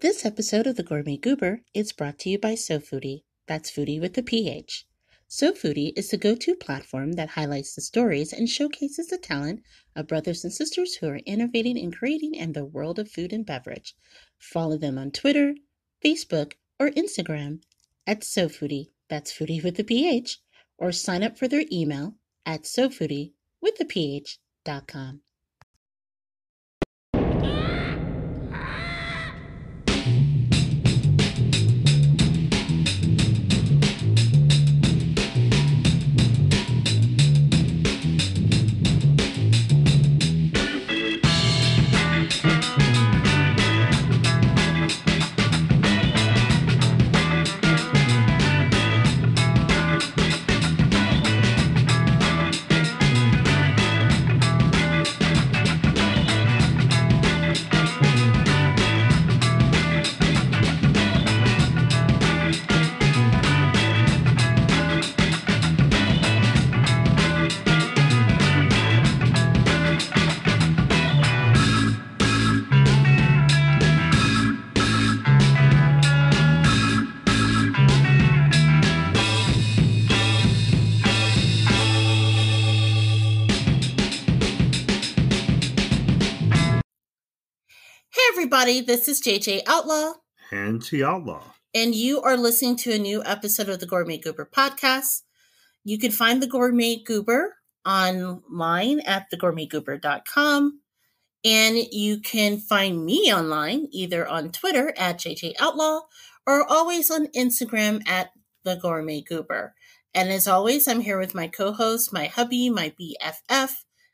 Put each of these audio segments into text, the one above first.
This episode of The Gourmet Goober is brought to you by SoFoodie. That's Foodie with the PH. SoFoodie is the go-to platform that highlights the stories and showcases the talent of brothers and sisters who are innovating and creating in the world of food and beverage. Follow them on Twitter, Facebook, or Instagram at SoFoodie. That's Foodie with the PH. Or sign up for their email at SoFoodieWithThePH.com. Everybody, this is JJ Outlaw and T Outlaw, and you are listening to a new episode of the Gourmet Goober podcast. You can find the Gourmet Goober online at thegourmetgoober.com, and you can find me online either on Twitter at JJ Outlaw or always on Instagram at the Gourmet Goober. And as always, I'm here with my co-host, my hubby, my BFF,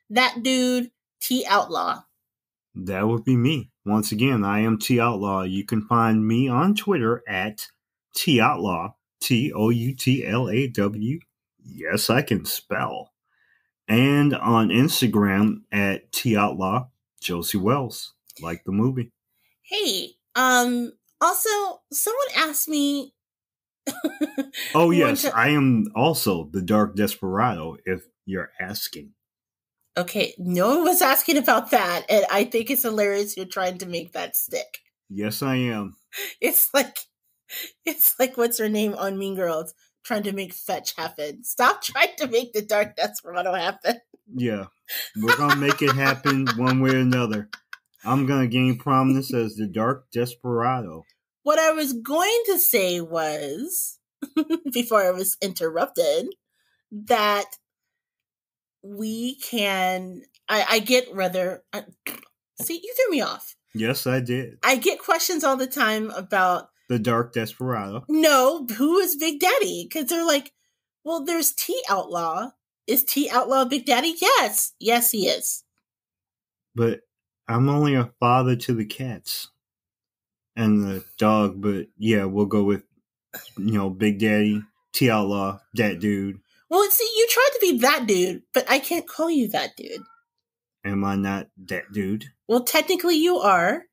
that dude, T Outlaw. That would be me. Once again, I am T Outlaw. You can find me on Twitter at T Outlaw, TOUTLAW. Yes, I can spell. And on Instagram at T Outlaw, Josie Wells, like the movie. Hey, also, someone asked me. Oh, yes, I am also the Dark Desperado, if you're asking. Okay, no one was asking about that, and I think it's hilarious you're trying to make that stick. Yes, I am. It's like what's her name on Mean Girls, trying to make fetch happen. Stop trying to make the Dark Desperado happen. Yeah, we're going to make it happen one way or another. I'm going to gain prominence as the Dark Desperado. What I was going to say was, before I was interrupted, that we can, I get rather, see, you threw me off. Yes, I did. I get questions all the time about the Dark Desperado. No, who is Big Daddy? Because they're like, well, there's T Outlaw. Is T Outlaw Big Daddy? Yes. Yes, he is. But I'm only a father to the cats and the dog. But yeah, we'll go with, Big Daddy, T Outlaw, that dude. Well, see, you tried to be that dude, but I can't call you that dude. Am I not that dude? Well, technically you are,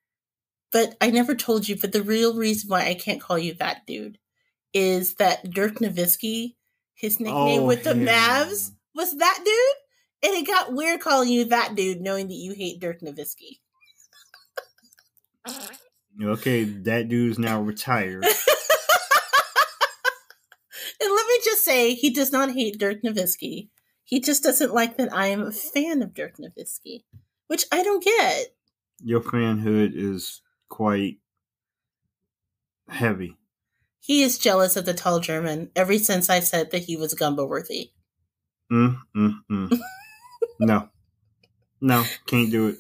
but I never told you. But the real reason why I can't call you that dude is that Dirk Nowitzki, his nickname with the Mavs, was that dude. And it got weird calling you that dude, knowing that you hate Dirk Nowitzki. Okay, that dude's now retired. And let me just say, he does not hate Dirk Nowitzki. He just doesn't like that I am a fan of Dirk Nowitzki, which I don't get. Your fanhood is quite heavy. He is jealous of the tall German ever since I said that he was Gumbo-worthy. No, can't do it.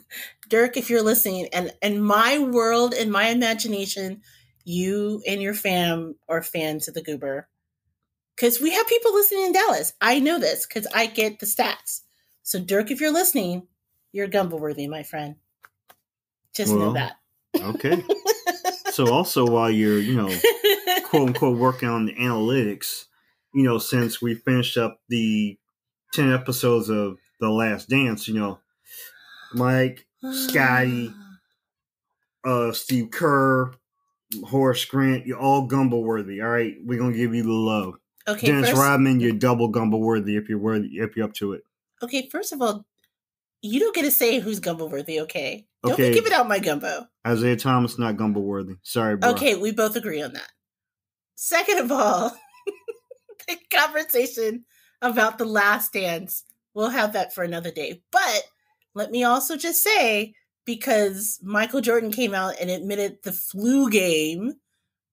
Dirk, if you're listening, and in my world, in my imagination, you and your fam are fans of the Goober. Because we have people listening in Dallas. I know this because I get the stats. So, Dirk, if you're listening, you're Gumbo-worthy, my friend. Just know that. Okay. So, also, while you're, quote unquote, working on the analytics, since we finished up the 10 episodes of The Last Dance, Mike, Scotty, Steve Kerr, Horace Grant, you're all Gumbo-worthy. All right, we're gonna give you the love. Okay, Dennis Rodman, you're double Gumbo-worthy if you're up to it. Okay, first of all, You don't get to say who's gumbo worthy, okay? Don't Okay. be giving out my gumbo. Isaiah Thomas, not gumbo worthy. Sorry, bro. Okay, we both agree on that. Second of all, the conversation about The Last Dance, we'll have that for another day. But let me also just say, because Michael Jordan came out and admitted the flu game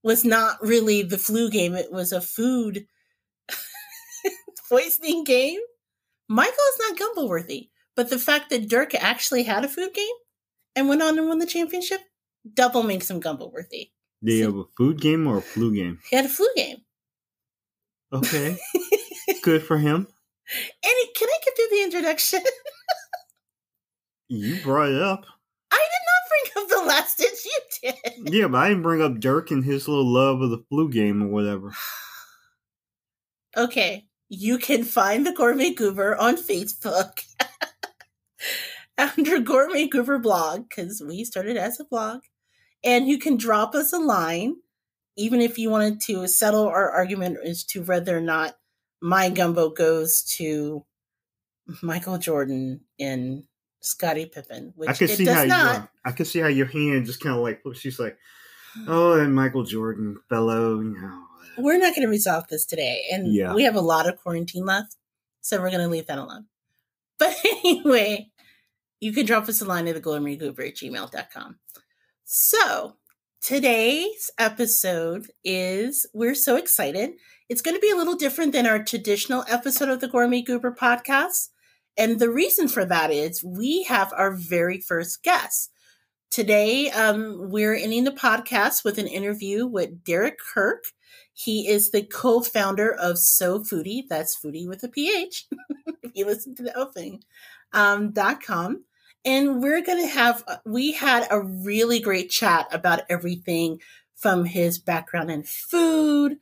was not really the flu game, it was a food poisoning game. Michael is not gumbo worthy. But the fact that Dirk actually had a food game and went on and won the championship, double makes him gumbo worthy. Did he have a food game or a flu game? He had a flu game. Okay. Good for him. And can I give you the introduction? You brought it up. I did not bring up The Last Dance. You did. Yeah, but I didn't bring up Dirk and his little love of the flu game or whatever. Okay. You can find the Gourmet Goober on Facebook under Gourmet Goober blog, because we started as a blog. And you can drop us a line, even if you wanted to settle our argument as to whether or not my gumbo goes to Michael Jordan and Scottie Pippen, which it does not. I can see how your hand just kind of like, she's like, oh, and Michael Jordan, fellow, you know. We're not going to resolve this today. And we have a lot of quarantine left, so we're going to leave that alone. But anyway, you can drop us a line at thegloryGoober@gmail.com. So today's episode is, we're so excited. It's going to be a little different than our traditional episode of the Gourmet Goober podcast. And the reason for that is we have our very first guest. Today, we're ending the podcast with an interview with Derek Kirk. He is the co-founder of So Foodie. That's Foodie with a PH. If you listen to the opening, .com. And we had a really great chat about everything from his background in food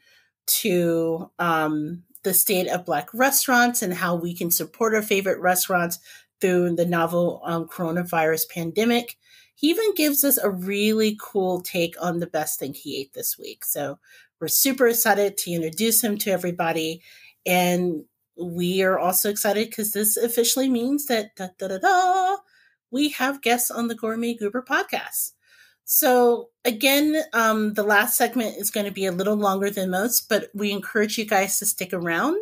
to the state of Black restaurants and how we can support our favorite restaurants through the novel coronavirus pandemic. He even gives us a really cool take on the best thing he ate this week. So we're super excited to introduce him to everybody. And we are also excited because this officially means that we have guests on the Gourmet Goober podcast. So again, the last segment is going to be a little longer than most, but we encourage you guys to stick around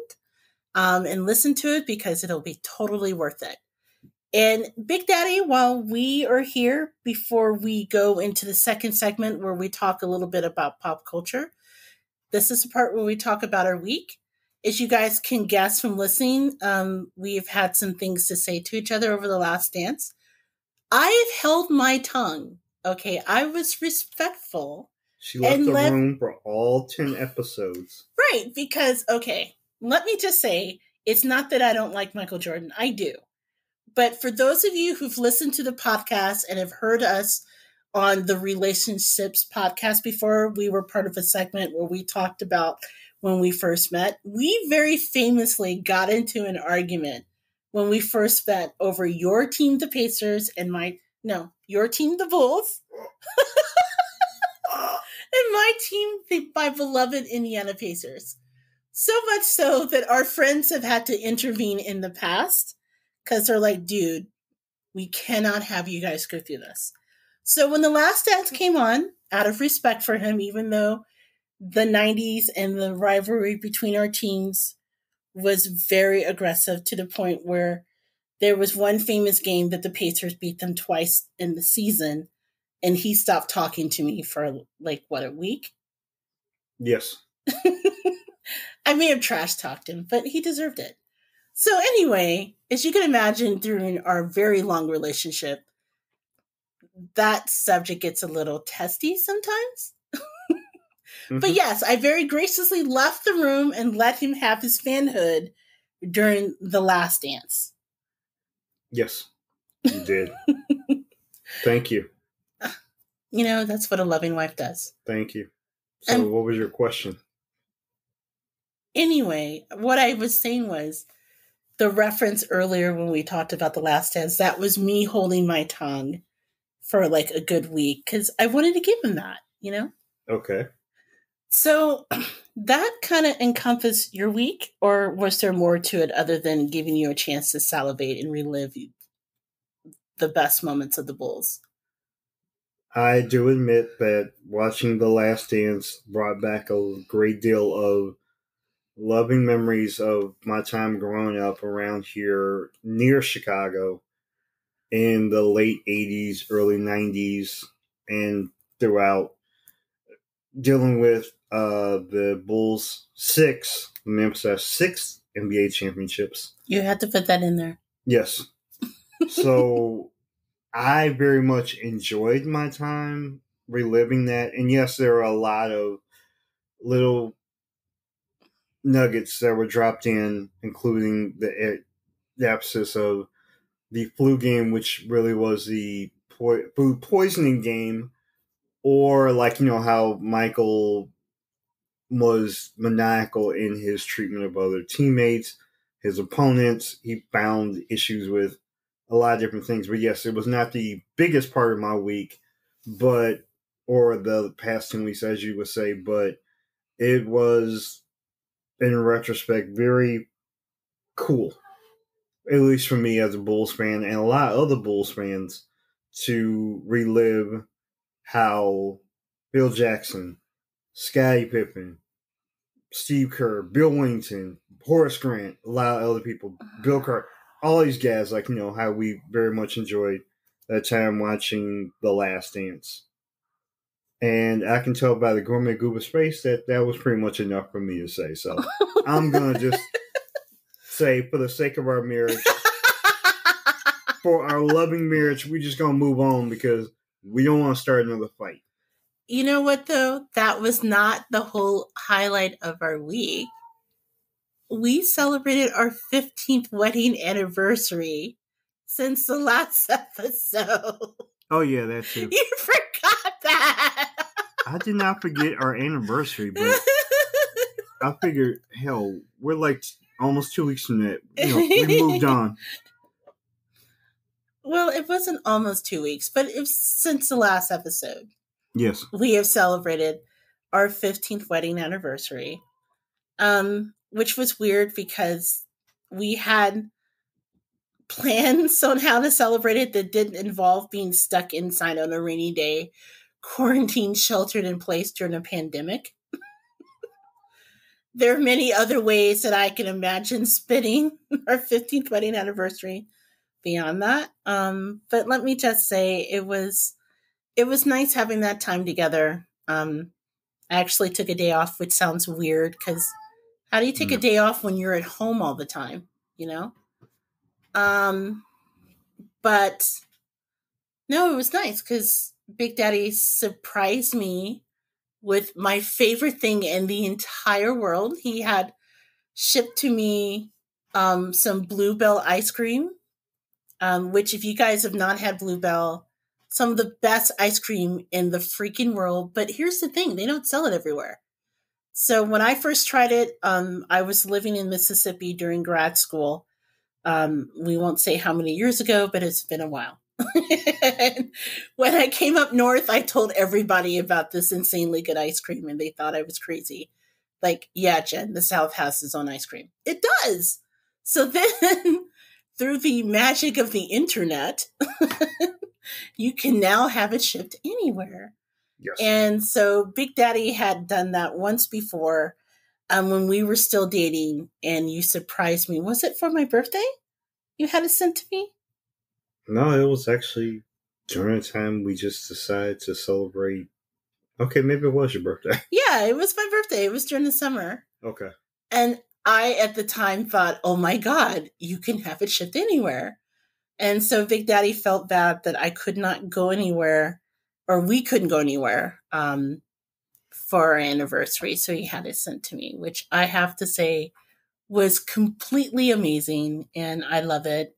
and listen to it because it'll be totally worth it. And Big Daddy, while we are here, before we go into the second segment where we talk a little bit about pop culture, this is the part where we talk about our week. As you guys can guess from listening, we've had some things to say to each other over the last dance. I've held my tongue. Okay, I was respectful. She left the room for all 10 episodes. Right, because, okay, let me just say, it's not that I don't like Michael Jordan. I do. But for those of you who've listened to the podcast and have heard us on the relationships podcast before, we were part of a segment where we talked about when we first met. We very famously got into an argument when we first met over your team, the Pacers, and your team, the Bulls, and my team, my beloved Indiana Pacers. So much so that our friends have had to intervene in the past because they're like, dude, we cannot have you guys go through this. So when The Last Dance came on, out of respect for him, even though the 90s and the rivalry between our teams was very aggressive to the point where there was one famous game that the Pacers beat them twice in the season, and he stopped talking to me for a week? Yes. I may have trash talked him, but he deserved it. So anyway, as you can imagine, during our very long relationship, that subject gets a little testy sometimes. Mm-hmm. But yes, I very graciously left the room and let him have his fanhood during The Last Dance. Yes, you did. Thank you. You know, that's what a loving wife does. Thank you. So what was your question? Anyway, what I was saying was the reference earlier when we talked about The Last Dance, that was me holding my tongue for a good week because I wanted to give him that, you know? Okay. So that kind of encompassed your week, or was there more to it other than giving you a chance to salivate and relive the best moments of the Bulls. I do admit that watching The Last Dance brought back a great deal of loving memories of my time growing up around here near Chicago in the late 80s, early 90s, and throughout, dealing with the Bulls' Memphis' six NBA championships. You had to put that in there. Yes. So I very much enjoyed my time reliving that. And yes, there are a lot of little nuggets that were dropped in, including the emphasis of the flu game, which really was the food poisoning game, or like, how Michael was maniacal in his treatment of other teammates, his opponents. He found issues with a lot of different things. But yes, it was not the biggest part of my week, or the past 10 weeks, as you would say, but it was, in retrospect, very cool, at least for me as a Bulls fan and a lot of other Bulls fans, to relive how Phil Jackson, Scottie Pippen, Steve Kerr, Bill Wellington, Horace Grant, a lot of other people, Bill Carr, all these guys, how we very much enjoyed that time watching The Last Dance. And I can tell by the Gourmet Goober Space that was pretty much enough for me to say. So I'm going to just say, for the sake of our marriage, for our loving marriage, we're just going to move on because we don't want to start another fight. You know what, though? That was not the whole highlight of our week. We celebrated our 15th wedding anniversary since the last episode. Oh, yeah, that too. You forgot that. I did not forget our anniversary, but I figured, hell, we're like almost 2 weeks from that. We moved on. Well, it wasn't almost 2 weeks, but it was since the last episode. Yes. We have celebrated our 15th wedding anniversary, which was weird because we had plans on how to celebrate it that didn't involve being stuck inside on a rainy day, quarantined, sheltered in place during a pandemic. There are many other ways that I can imagine spending our 15th wedding anniversary beyond that. But let me just say it was nice having that time together. I actually took a day off, which sounds weird because how do you take a day off when you're at home all the time, But no, it was nice because Big Daddy surprised me with my favorite thing in the entire world. He had shipped to me some Bluebell ice cream, which if you guys have not had Bluebell, some of the best ice cream in the freaking world. But here's the thing, they don't sell it everywhere. So when I first tried it, I was living in Mississippi during grad school. We won't say how many years ago, but it's been a while. When I came up north, I told everybody about this insanely good ice cream, and they thought I was crazy. Like, yeah, Jen, the South has its own ice cream. It does. So then, through the magic of the internet, you can now have it shipped anywhere. Yes. And so Big Daddy had done that once before when we were still dating, and you surprised me. Was it for my birthday? You had it sent to me? No, it was actually during the time we just decided to celebrate. Okay, maybe it was your birthday. Yeah, it was my birthday. It was during the summer. Okay. And I, at the time, thought, oh my God, you can have it shipped anywhere. And so Big Daddy felt bad that I could not go anywhere, or we couldn't go anywhere for our anniversary. So he had it sent to me, which I have to say was completely amazing. And I love it.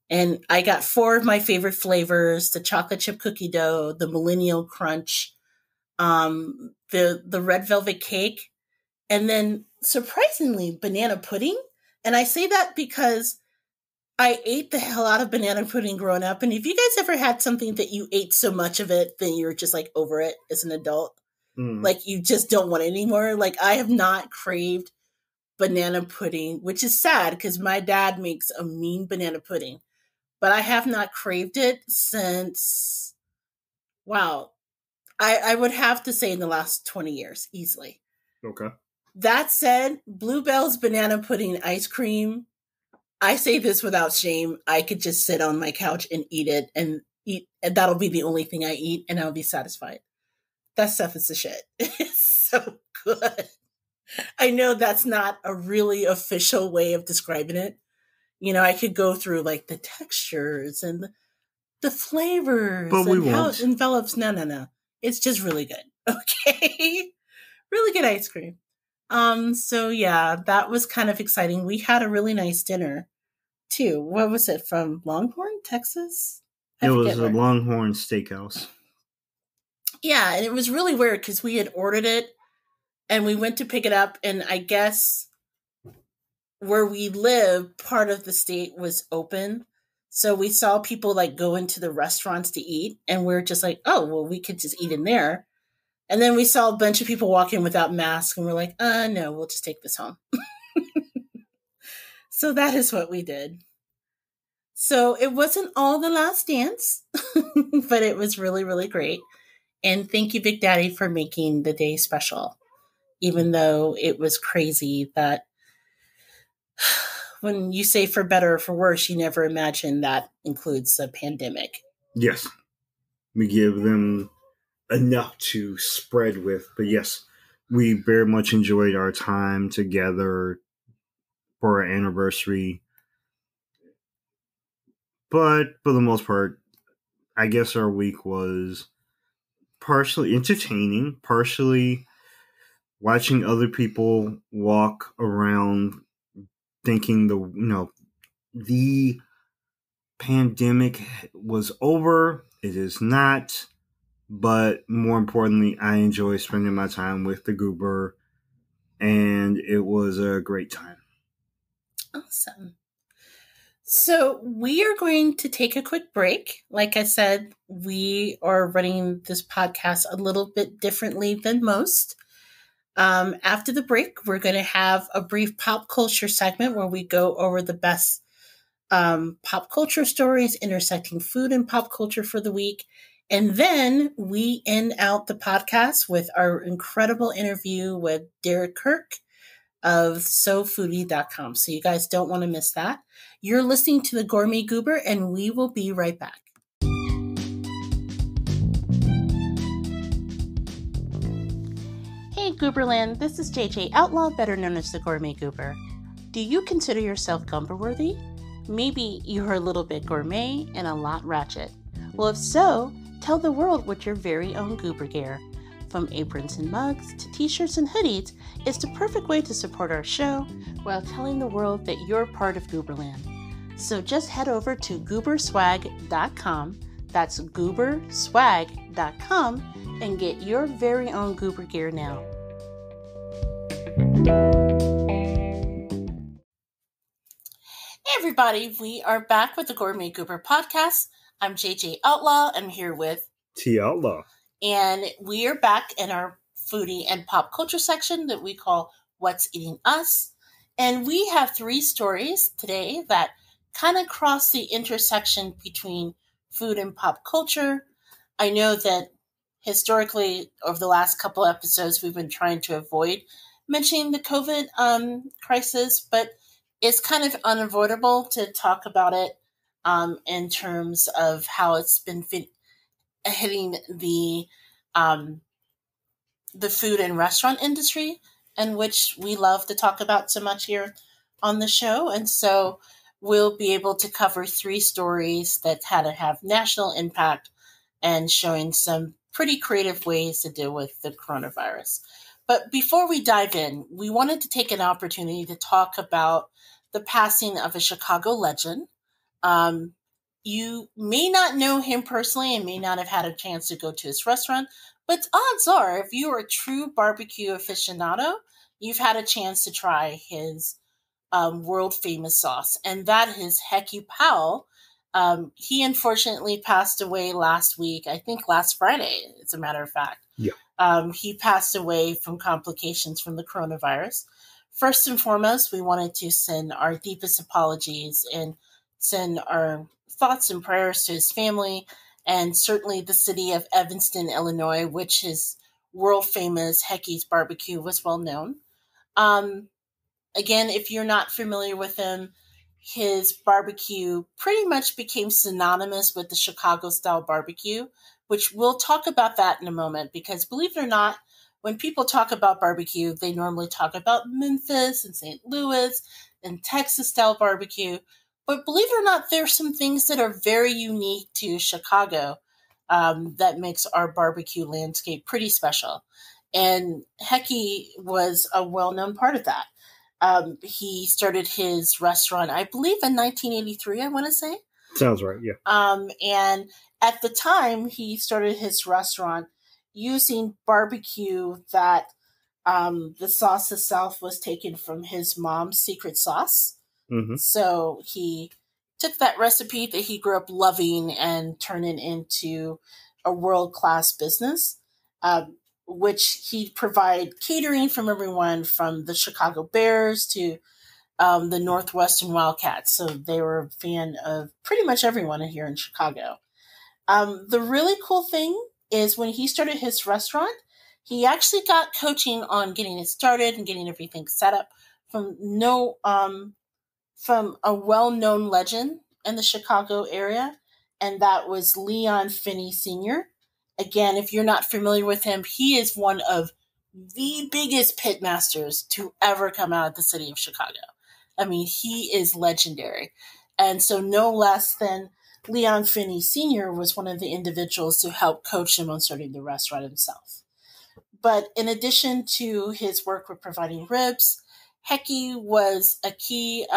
And I got 4 of my favorite flavors: the chocolate chip cookie dough, the millennial crunch, the red velvet cake, and then surprisingly banana pudding. And I say that because I ate the hell out of banana pudding growing up. And if you guys ever had something that you ate so much of it, then you're just like over it as an adult. Like you just don't want it anymore. Like I have not craved banana pudding, which is sad because my dad makes a mean banana pudding. but I have not craved it since, wow, I would have to say in the last 20 years, easily. Okay. That said, Bluebell's banana pudding ice cream, I say this without shame. I could just sit on my couch and eat it, and that'll be the only thing I eat, and I'll be satisfied. That stuff is the shit. It's so good. I know that's not a really official way of describing it. I could go through like the textures and the flavors But we and how won't. it envelops. No. It's just really good. Okay. Really good ice cream. So yeah, that was kind of exciting. We had a really nice dinner too. What was it, from Longhorn, Texas? It was a Longhorn Steakhouse. Yeah, and it was really weird because we had ordered it and we went to pick it up, and I guess where we live, part of the state was open. So we saw people like go into the restaurants to eat, and we're just like, oh, well, we could just eat in there. And then we saw a bunch of people walking without masks, and we're like, no, we'll just take this home. So that is what we did. So it wasn't all The Last Dance, but it was really, really great. And thank you, Big Daddy, for making the day special, even though it was crazy that when you say for better or for worse, you never imagine that includes a pandemic. Yes. We give them enough to spread with. But yes, we very much enjoyed our time together for our anniversary. But for the most part, I guess our week was partially entertaining, partially watching other people walk around thinking the pandemic was over. It is not. But more importantly, I enjoy spending my time with the Goober, and it was a great time. Awesome. So we are going to take a quick break. Like I said, we are running this podcast a little bit differently than most. After the break, we're going to have a brief pop culture segment where we go over the best pop culture stories intersecting food and pop culture for the week. And then we end out the podcast with our incredible interview with Derek Kirk of SoFoodie.com. So you guys don't want to miss that. You're listening to the Gourmet Goober, and we will be right back. Hey Gooberland, this is JJ Outlaw, better known as the Gourmet Goober. Do you consider yourself Gumber worthy? Maybe you're a little bit gourmet and a lot ratchet. Well, if so, tell the world what your very own Goober gear, from aprons and mugs to t-shirts and hoodies, is the perfect way to support our show while telling the world that you're part of Gooberland. So just head over to gooberswag.com, that's gooberswag.com, and get your very own Goober gear now. Hey everybody, we are back with the Gourmet Goober podcast. I'm JJ Outlaw. I'm here with T Outlaw. And we are back in our foodie and pop culture section that we call What's Eating Us. And we have 3 stories today that kind of cross the intersection between food and pop culture. I know that historically, over the last couple episodes, we've been trying to avoid mentioning the COVID crisis, but it's kind of unavoidable to talk about it in terms of how it's been hitting the food and restaurant industry, and which we love to talk about so much here on the show. And so we'll be able to cover 3 stories that had to have national impact and showing some pretty creative ways to deal with the coronavirus. But before we dive in, we wanted to take an opportunity to talk about the passing of a Chicago legend. You may not know him personally and may not have had a chance to go to his restaurant, but odds are, if you are a true barbecue aficionado, you've had a chance to try his world-famous sauce, and that is Hecky Powell. He unfortunately passed away last week, I think last Friday, as a matter of fact. Yeah. He passed away from complications from the coronavirus. First and foremost, we wanted to send our deepest apologies and send our thoughts and prayers to his family and certainly the city of Evanston, Illinois, which is world famous Hecky's barbecue was well known. Um, Again, if you're not familiar with him, his barbecue pretty much became synonymous with the Chicago style barbecue, which we'll talk about that in a moment because believe it or not, when people talk about barbecue, they normally talk about Memphis and St. Louis and Texas style barbecue. But believe it or not, there's some things that are very unique to Chicago that makes our barbecue landscape pretty special. And Hecky was a well-known part of that. He started his restaurant, I believe, in 1983, I want to say. Sounds right, yeah. And at the time, he started his restaurant using barbecue that the sauce itself was taken from his mom's secret sauce. Mm-hmm. So he took that recipe that he grew up loving and turned it into a world-class business. Which he'd provide catering from everyone from the Chicago Bears to the Northwestern Wildcats. So they were a fan of pretty much everyone here in Chicago. The really cool thing is when he started his restaurant, he actually got coaching on getting it started and getting everything set up from from a well-known legend in the Chicago area, and that was Leon Finney Sr. Again, if you're not familiar with him, he is one of the biggest pitmasters to ever come out of the city of Chicago. I mean, he is legendary. And so no less than Leon Finney Sr. was one of the individuals to help coach him on starting the restaurant himself. But in addition to his work with providing ribs, Hecky was a key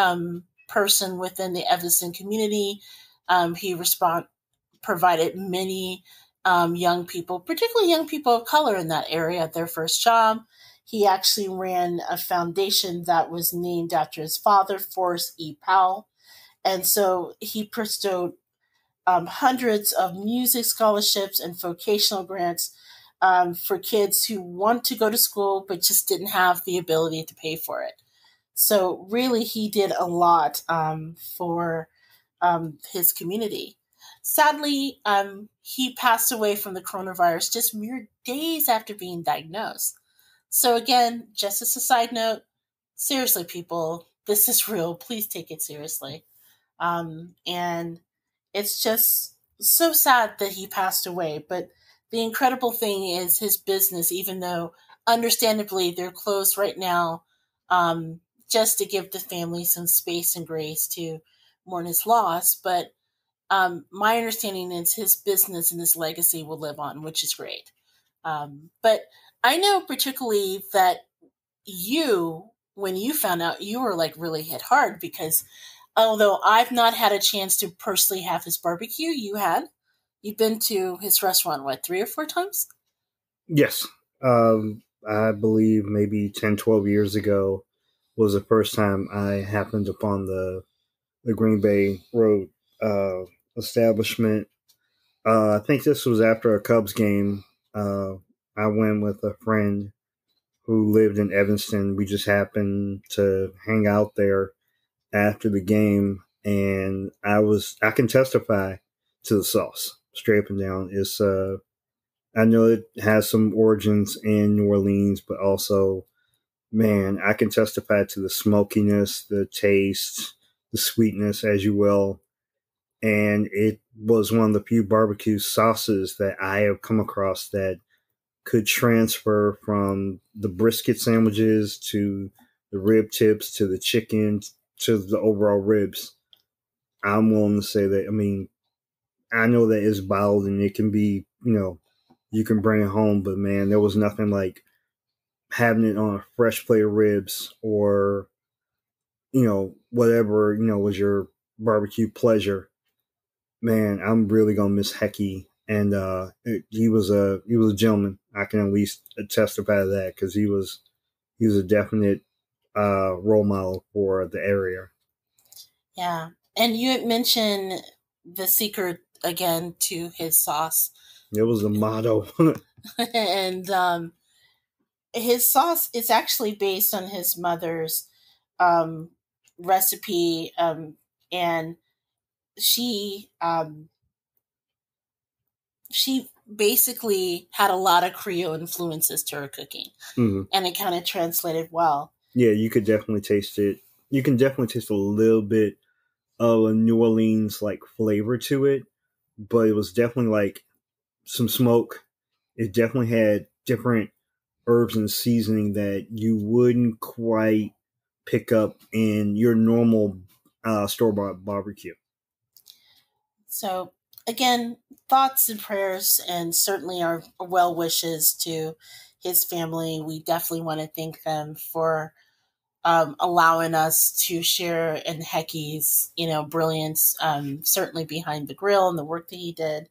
person within the Evanston community. He provided many young people, particularly young people of color in that area, their first job. He actually ran a foundation that was named after his father, Forrest E. Powell. And so he bestowed hundreds of music scholarships and vocational grants for kids who want to go to school but just didn't have the ability to pay for it. So really, he did a lot for his community. Sadly, he passed away from the coronavirus just mere days after being diagnosed. So again, just as a side note, seriously, people, this is real. Please take it seriously. And it's just so sad that he passed away. But the incredible thing is his business, even though understandably they're closed right now, just to give the family some space and grace to mourn his loss. But my understanding is his business and his legacy will live on, which is great. But I know particularly that when you found out, you were like really hit hard because although I've not had a chance to personally have his barbecue, you've been to his restaurant, what, 3 or 4 times? Yes. I believe maybe 10, 12 years ago was the first time I happened upon the Green Bay Road establishment. I think this was after a Cubs game. I went with a friend who lived in Evanston. We just happened to hang out there after the game, and I can testify to the sauce straight up and down. It's I know it has some origins in New Orleans, but also, man, I can testify to the smokiness, the taste, the sweetness, as you will. And it was one of the few barbecue sauces that I have come across that could transfer from the brisket sandwiches to the rib tips to the chicken to the overall ribs. I'm willing to say that, I mean, I know that it's bottled and it can be, you can bring it home, but man, there was nothing like having it on a fresh plate of ribs or, whatever, was your barbecue pleasure. Man, I'm really gonna miss Hecky, and he was a gentleman. I can at least testify to that because he was a definite role model for the area. Yeah, and you had mentioned the secret again to his sauce. It was the motto, and his sauce is actually based on his mother's recipe, and she basically had a lot of Creole influences to her cooking, and it kind of translated well. Yeah, you could definitely taste it. You can definitely taste a little bit of a New Orleans like flavor to it, but it was definitely like some smoke. It definitely had different herbs and seasoning that you wouldn't quite pick up in your normal store-bought barbecue. So again, thoughts and prayers, and certainly our well wishes to his family. We definitely want to thank them for allowing us to share in Hecky's, brilliance, certainly behind the grill and the work that he did.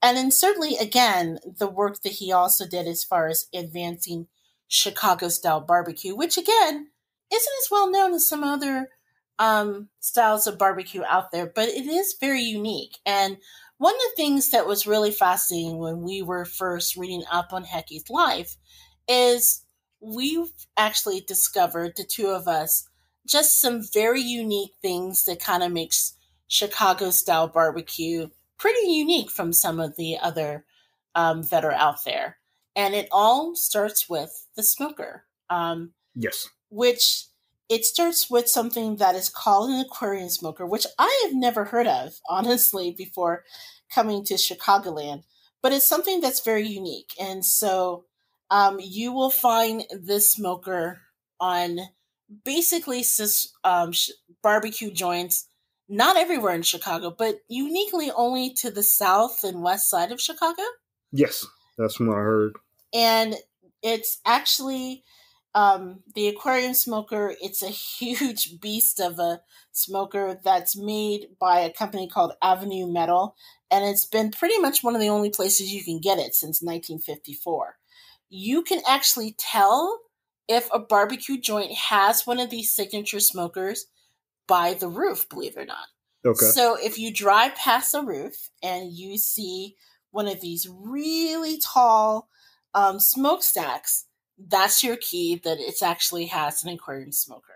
And then certainly, again, the work that he also did as far as advancing Chicago-style barbecue, which, again, isn't as well known as some other styles of barbecue out there, but it is very unique. And one of the things that was really fascinating when we were first reading up on Hecky's life is we've actually discovered, the two of us, just some very unique things that kind of makes Chicago-style barbecue pretty unique from some of the other that are out there. And it all starts with the smoker. Yes. Which it starts with something that is called an aquarium smoker, which I have never heard of, honestly, before coming to Chicagoland. But it's something that's very unique. And so you will find this smoker on basically barbecue joints, not everywhere in Chicago, but uniquely only to the south and west side of Chicago. Yes, that's what I heard. And it's actually the aquarium smoker. It's a huge beast of a smoker that's made by a company called Avenue Metal, and it's been pretty much one of the only places you can get it since 1954. You can actually tell if a barbecue joint has one of these signature smokers by the roof, believe it or not. Okay. So if you drive past the roof and you see one of these really tall smokestacks, that's your key that it actually has an aquarium smoker.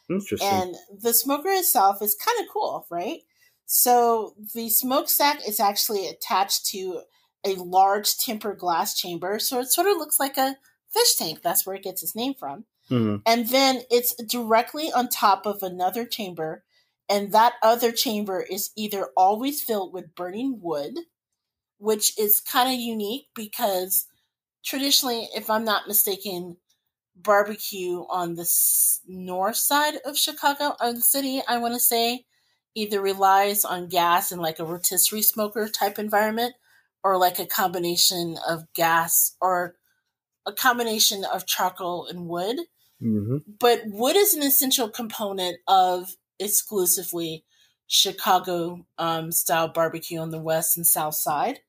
Interesting. And the smoker itself is kind of cool, right? So the smokestack is actually attached to a large tempered glass chamber. So it sort of looks like a fish tank. That's where it gets its name from. Mm-hmm. And then it's directly on top of another chamber. And that other chamber is either always filled with burning wood, which is kind of unique because traditionally, if I'm not mistaken, barbecue on the north side of Chicago, or the city, I want to say, either relies on gas and like a rotisserie smoker type environment, or like a combination of gas or a combination of charcoal and wood. Mm-hmm. But wood is an essential component of exclusively Chicago style barbecue on the west and south side.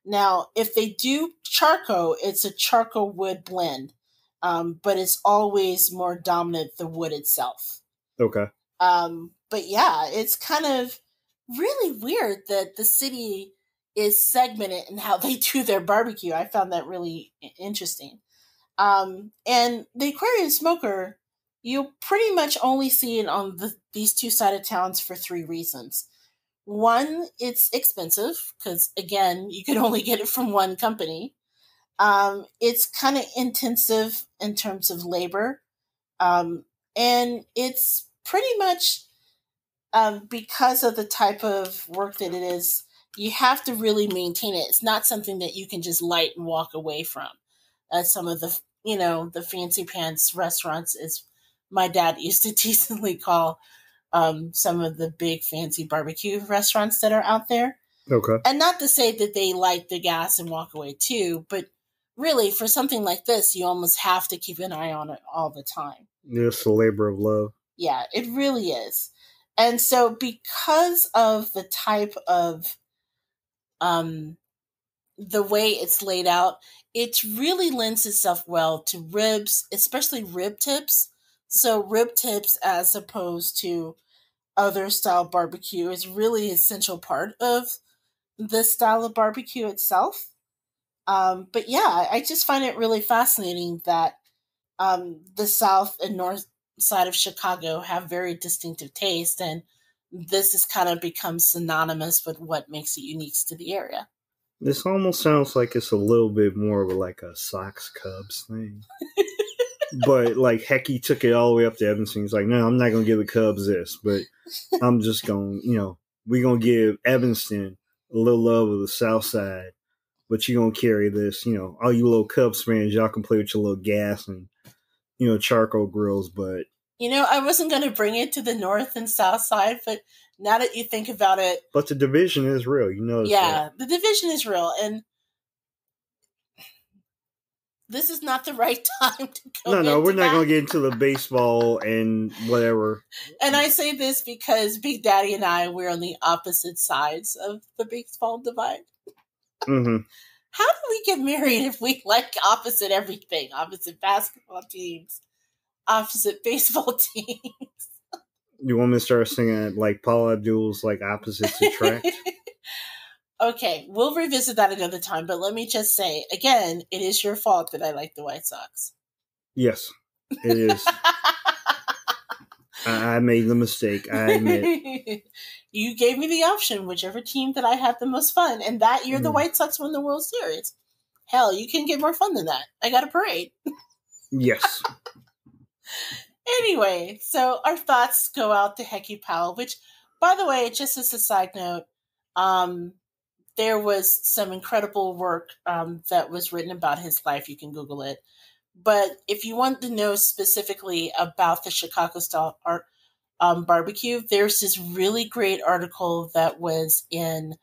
Now, if they do charcoal, it's a charcoal wood blend, but it's always more dominant the wood itself. Okay. But yeah, it's kind of really weird that the city is segmented in how they do their barbecue. I found that really interesting. And the aquarium smoker, you'll pretty much only see it on these two sided towns for three reasons. One, it's expensive because, again, you can only get it from one company. It's kind of intensive in terms of labor. And it's pretty much because of the type of work that it is, you have to really maintain it. It's not something that you can just light and walk away from. Some of the, the fancy pants restaurants, as my dad used to decently call some of the big fancy barbecue restaurants that are out there. Okay. And not to say that they light the gas and walk away too, but really for something like this, you almost have to keep an eye on it all the time. It's a labor of love. Yeah, it really is. And so because of the type of the way it's laid out, it really lends itself well to ribs, especially rib tips. So rib tips, as opposed to other style barbecue, is really an essential part of this style of barbecue itself. But yeah, I just find it really fascinating that the south and north side of Chicago have very distinctive taste, and this has kind of become synonymous with what makes it unique to the area. This almost sounds like it's a little bit more of like a Sox Cubs thing. But like Hecky took it all the way up to Evanston. He's like, no, I'm not going to give the Cubs this, but I'm just going, we're going to give Evanston a little love of the South Side, but you're going to carry this, all you little Cubs fans, y'all can play with your little gas and, charcoal grills, but. I wasn't going to bring it to the North and South Side, but now that you think about it. But the division is real, Yeah, the division is real, and this is not the right time to go. No, we're not going to get into the baseball and whatever. And I say this because Big Daddy and I, we're on the opposite sides of the baseball divide. Mm-hmm. How do we get married if we like opposite everything? Opposite basketball teams, opposite baseball teams. You want me to start singing like Paula Abdul's like Opposites Attract? Okay, we'll revisit that another time, but let me just say, again, it is your fault that I like the White Sox. Yes, it is. I made the mistake, I admit. You gave me the option, whichever team that I had the most fun, and that year the White Sox won the World Series. Hell, you can get more fun than that. I got a parade. Yes. Anyway, so our thoughts go out to Hecky Powell, which, by the way, just as a side note, there was some incredible work that was written about his life. You can Google it. But if you want to know specifically about the Chicago-style barbecue, there's this really great article that was in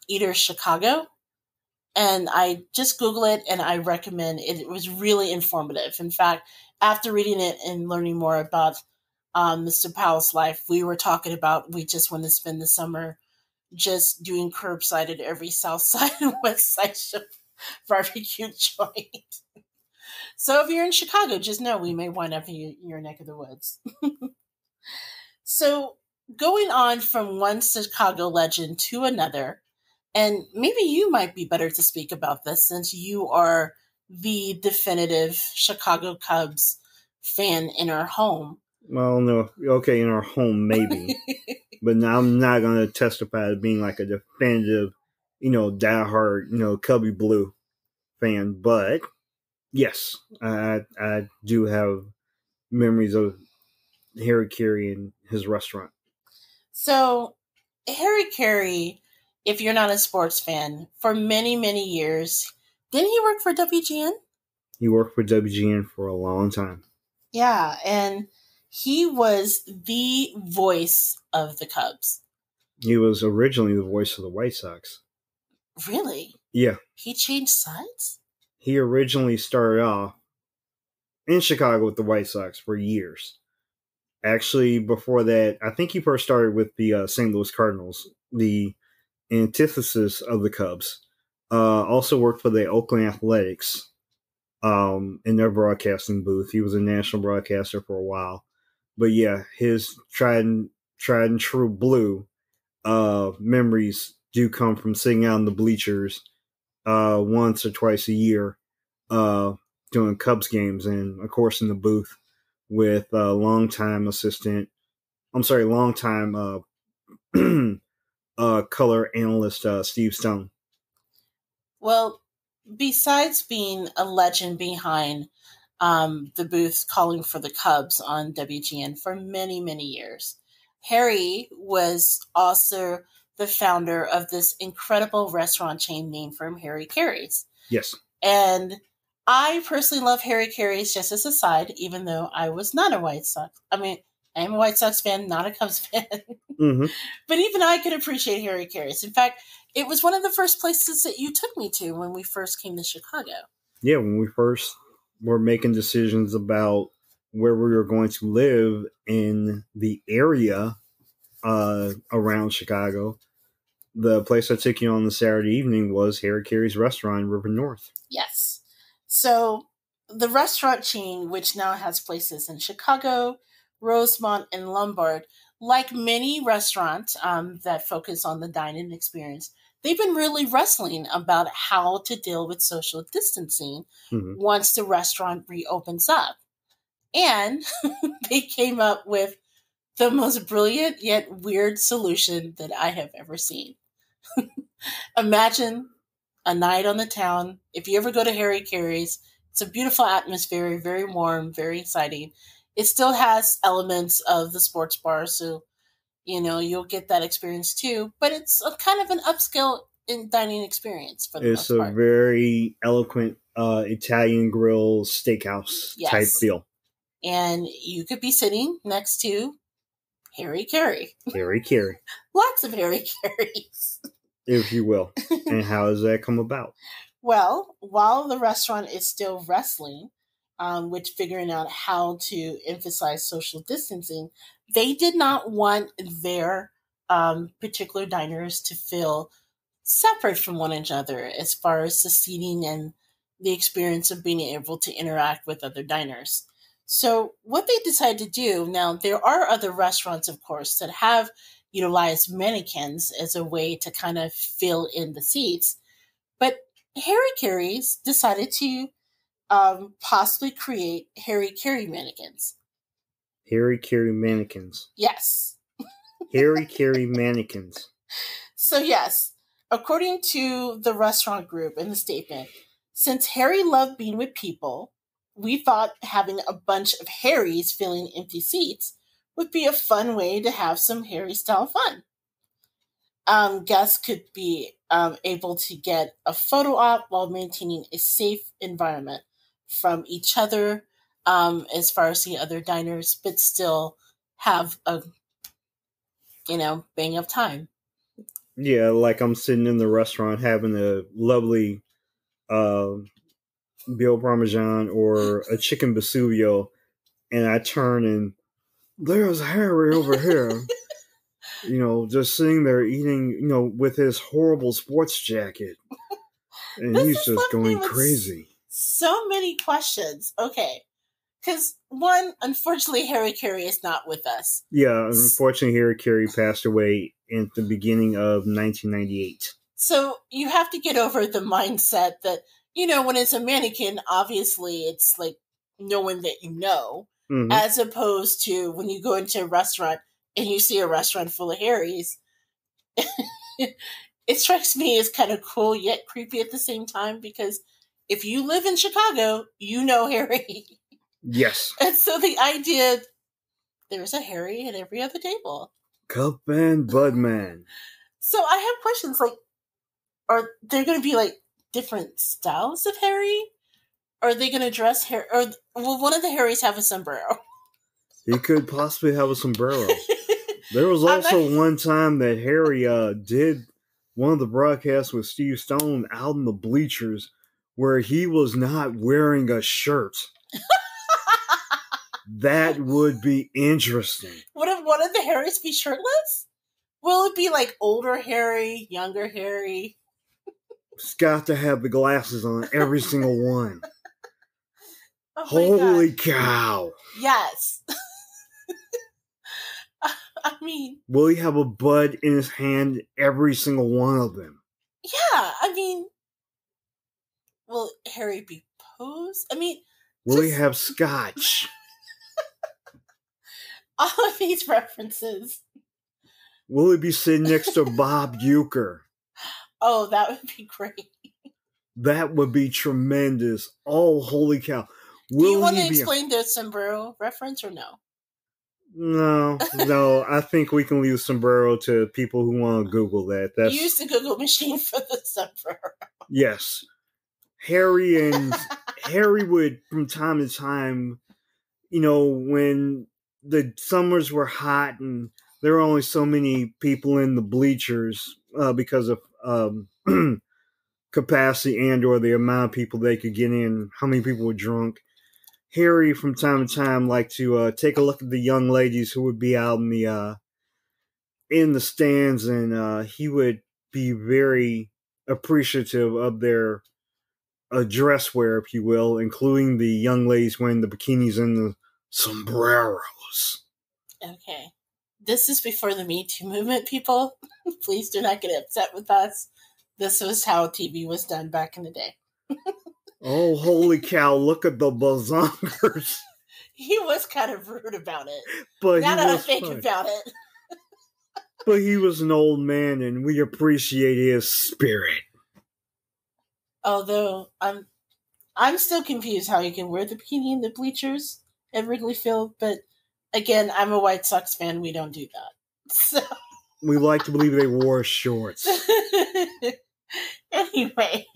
Eater Chicago. And I just Google it, and I recommend it. It was really informative. In fact, after reading it and learning more about Mr. Powell's life, we were talking about we just want to spend the summer just doing curbside at every South Side and West Side barbecue joint. So if you're in Chicago, just know we may wind up in your neck of the woods. So going on from one Chicago legend to another, and maybe you might be better to speak about this since you are the definitive Chicago Cubs fan in our home. Well, no. Okay, in our home, maybe. But now I'm not going to testify as being like a definitive, diehard, Cubby Blue fan. But, yes, I do have memories of Harry Caray and his restaurant. So, Harry Caray, if you're not a sports fan, for many, many years, didn't he work for WGN? He worked for WGN for a long time. Yeah, and he was the voice of the Cubs. He was originally the voice of the White Sox. Really? Yeah. He changed sides? He originally started off in Chicago with the White Sox for years. Actually, before that, I think he first started with the St. Louis Cardinals, the antithesis of the Cubs. Also worked for the Oakland Athletics in their broadcasting booth. He was a national broadcaster for a while. But yeah, his tried and true blue memories do come from sitting out in the bleachers once or twice a year doing Cubs games, and of course in the booth with longtime color analyst Steve Stone. Well, besides being a legend behind the booth calling for the Cubs on WGN for many, many years, Harry was also the founder of this incredible restaurant chain named for him, Harry Caray's. Yes. And I personally love Harry Caray's, just as a side, even though I was not a White Sox. I mean, I am a White Sox fan, not a Cubs fan. Mm-hmm. But even I could appreciate Harry Caray's. In fact, it was one of the first places that you took me to when we first came to Chicago. Yeah, when we first were making decisions about where we were going to live in the area around Chicago, the place I took you on the Saturday evening was Harry Caray's restaurant in River North. Yes. So the restaurant chain, which now has places in Chicago, Rosemont, and Lombard, like many restaurants that focus on the dine-in experience, they've been really wrestling about how to deal with social distancing once the restaurant reopens up. And they came up with the most brilliant yet weird solution that I have ever seen. Imagine a night on the town. If you ever go to Harry Caray's, it's a beautiful atmosphere, very warm, very exciting. It still has elements of the sports bar, so you'll get that experience too. But it's a kind of an upscale dining experience for the most part. It's a very eloquent Italian grill steakhouse type feel. And you could be sitting next to Harry Caray. Harry Caray. Lots of Harry Carays. If you will. And how does that come about? Well, while the restaurant is still wrestling, with figuring out how to emphasize social distancing, they did not want their particular diners to feel separate from one another as far as the seating and the experience of being able to interact with other diners. So what they decided to do, now there are other restaurants, of course, that have utilized mannequins as a way to kind of fill in the seats. But Harry Caray's decided to possibly create Harry Caray mannequins. Harry Caray mannequins. Yes. Harry Caray mannequins. So yes, according to the restaurant group in the statement, since Harry loved being with people, we thought having a bunch of Harrys filling empty seats would be a fun way to have some Harry-style fun. Guests could be able to get a photo op while maintaining a safe environment from each other as far as the other diners, but still have a, bang of time. Yeah, like I'm sitting in the restaurant having a lovely veal parmesan or a chicken Vesuvio, and I turn and there's Harry over here, just sitting there eating, with his horrible sports jacket, and he's just going crazy. So many questions. Okay. Because one, unfortunately, Harry Caray is not with us. Yeah, unfortunately, Harry Caray passed away in the beginning of 1998. So you have to get over the mindset that, when it's a mannequin, obviously it's like no one that you know, as opposed to when you go into a restaurant and you see a restaurant full of Harrys. It strikes me as kind of cool yet creepy at the same time, because if you live in Chicago, you know Harry. Yes. And so the idea, there's a Harry at every other table. Cup and Budman. So I have questions like, are there going to be like different styles of Harry? Are they going to dress Harry? Or will one of the Harrys have a sombrero? He could possibly have a sombrero. There was also one time that Harry did one of the broadcasts with Steve Stone out in the bleachers where he was not wearing a shirt. That would be interesting. Would one of the Harrys be shirtless? Will it be like older Harry, younger Harry? It's got to have the glasses on every single one. Oh Holy cow. Yes. I mean... Will he have a bud in his hand, every single one of them? Yeah, I mean... Will Harry be posed? I mean... Will he have scotch? All of these references. Will he be sitting next to Bob Uecker? Oh, that would be great. That would be tremendous. Oh, holy cow. Do you want to explain the sombrero reference or no? No. I think we can leave sombrero to people who want to Google that. Use the Google machine for the sombrero. Yes. Harry would, from time to time, when the summers were hot and there were only so many people in the bleachers because of capacity and or the amount of people they could get in, how many people were drunk. Harry, from time to time, liked to take a look at the young ladies who would be out in the stands, and he would be very appreciative of their dress wear, if you will, including the young ladies wearing the bikinis and the sombreros. Okay. This is before the Me Too movement, people. Please do not get upset with us. This was how TV was done back in the day. Oh, holy cow, look at the bazongers. He was kind of rude about it. But now he that I was think fun. about it. But he was an old man, and we appreciate his spirit. Although I'm still confused how you can wear the bikini in the bleachers at Wrigley Field, but again, I'm a White Sox fan. We don't do that. So. We like to believe they wore shorts. Anyway.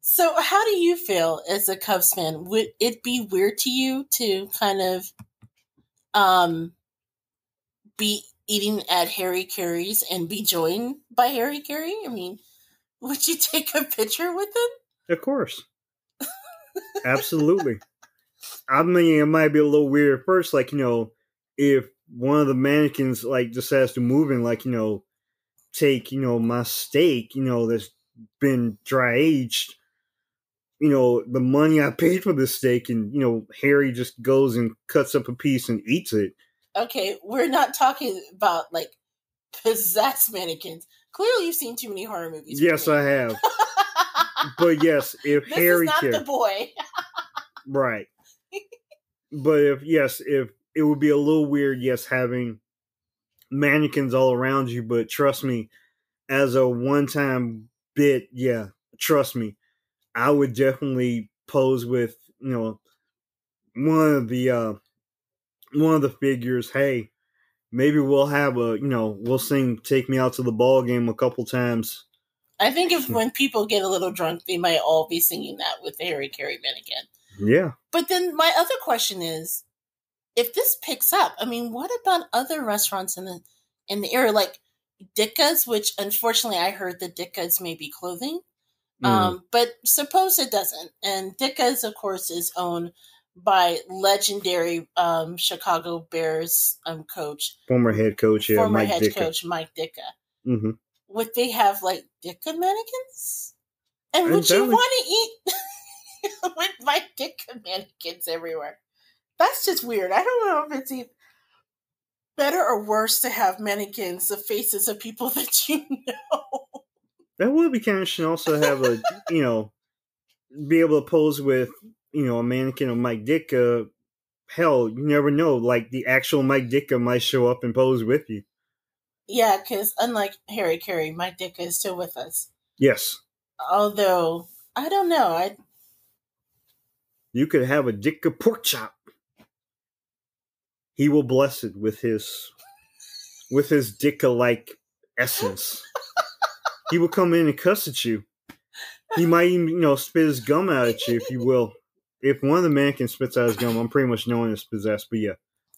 So how do you feel as a Cubs fan? Would it be weird to you to kind of be eating at Harry Caray's and be joined by Harry Caray? I mean, would you take a picture with him? Of course. Absolutely. I mean, it might be a little weird at first, like, if one of the mannequins, like, decides to move and, like, take, my steak, that's been dry aged, the money I paid for the steak, and, Harry just goes and cuts up a piece and eats it. Okay, we're not talking about, like, possessed mannequins. Clearly you've seen too many horror movies. Yes, I have. But yes, if this Harry is not the boy. Right. But if it would be a little weird, yes, having mannequins all around you, but trust me, as a one-time bit, yeah, trust me, I would definitely pose with, one of the figures. Hey, maybe we'll have we'll sing "Take Me Out to the Ball Game" a couple times. I think when people get a little drunk, they might all be singing that with the Harry Caray mannequin. Yeah. But then my other question is, if this picks up, I mean, what about other restaurants in the area, like Dicka's, which unfortunately I heard that Dicka's may be clothing. But suppose it doesn't. And Dicka's, of course, is owned by legendary Chicago Bears coach. Former head coach, yeah. Former Mike head Ditka. coach Mike Ditka. Mm-hmm. Would they have, like, Ditka mannequins? And would you want to eat with Mike Ditka mannequins everywhere? That's just weird. I don't know if it's either better or worse to have mannequins, the faces of people that you know. That would be kind of interesting. Also have a, be able to pose with, a mannequin of Mike Ditka. Hell, you never know. Like, the actual Mike Ditka might show up and pose with you. Yeah, because unlike Harry Caray, Mike Ditka is still with us. Yes. Although, I don't know. You could have a Ditka pork chop. He will bless it with his Ditka-like essence. He will come in and cuss at you. He might even, spit his gum out at you, if you will. If one of the mannequins spits out his gum, I'm pretty much knowing it's possessed. But yeah,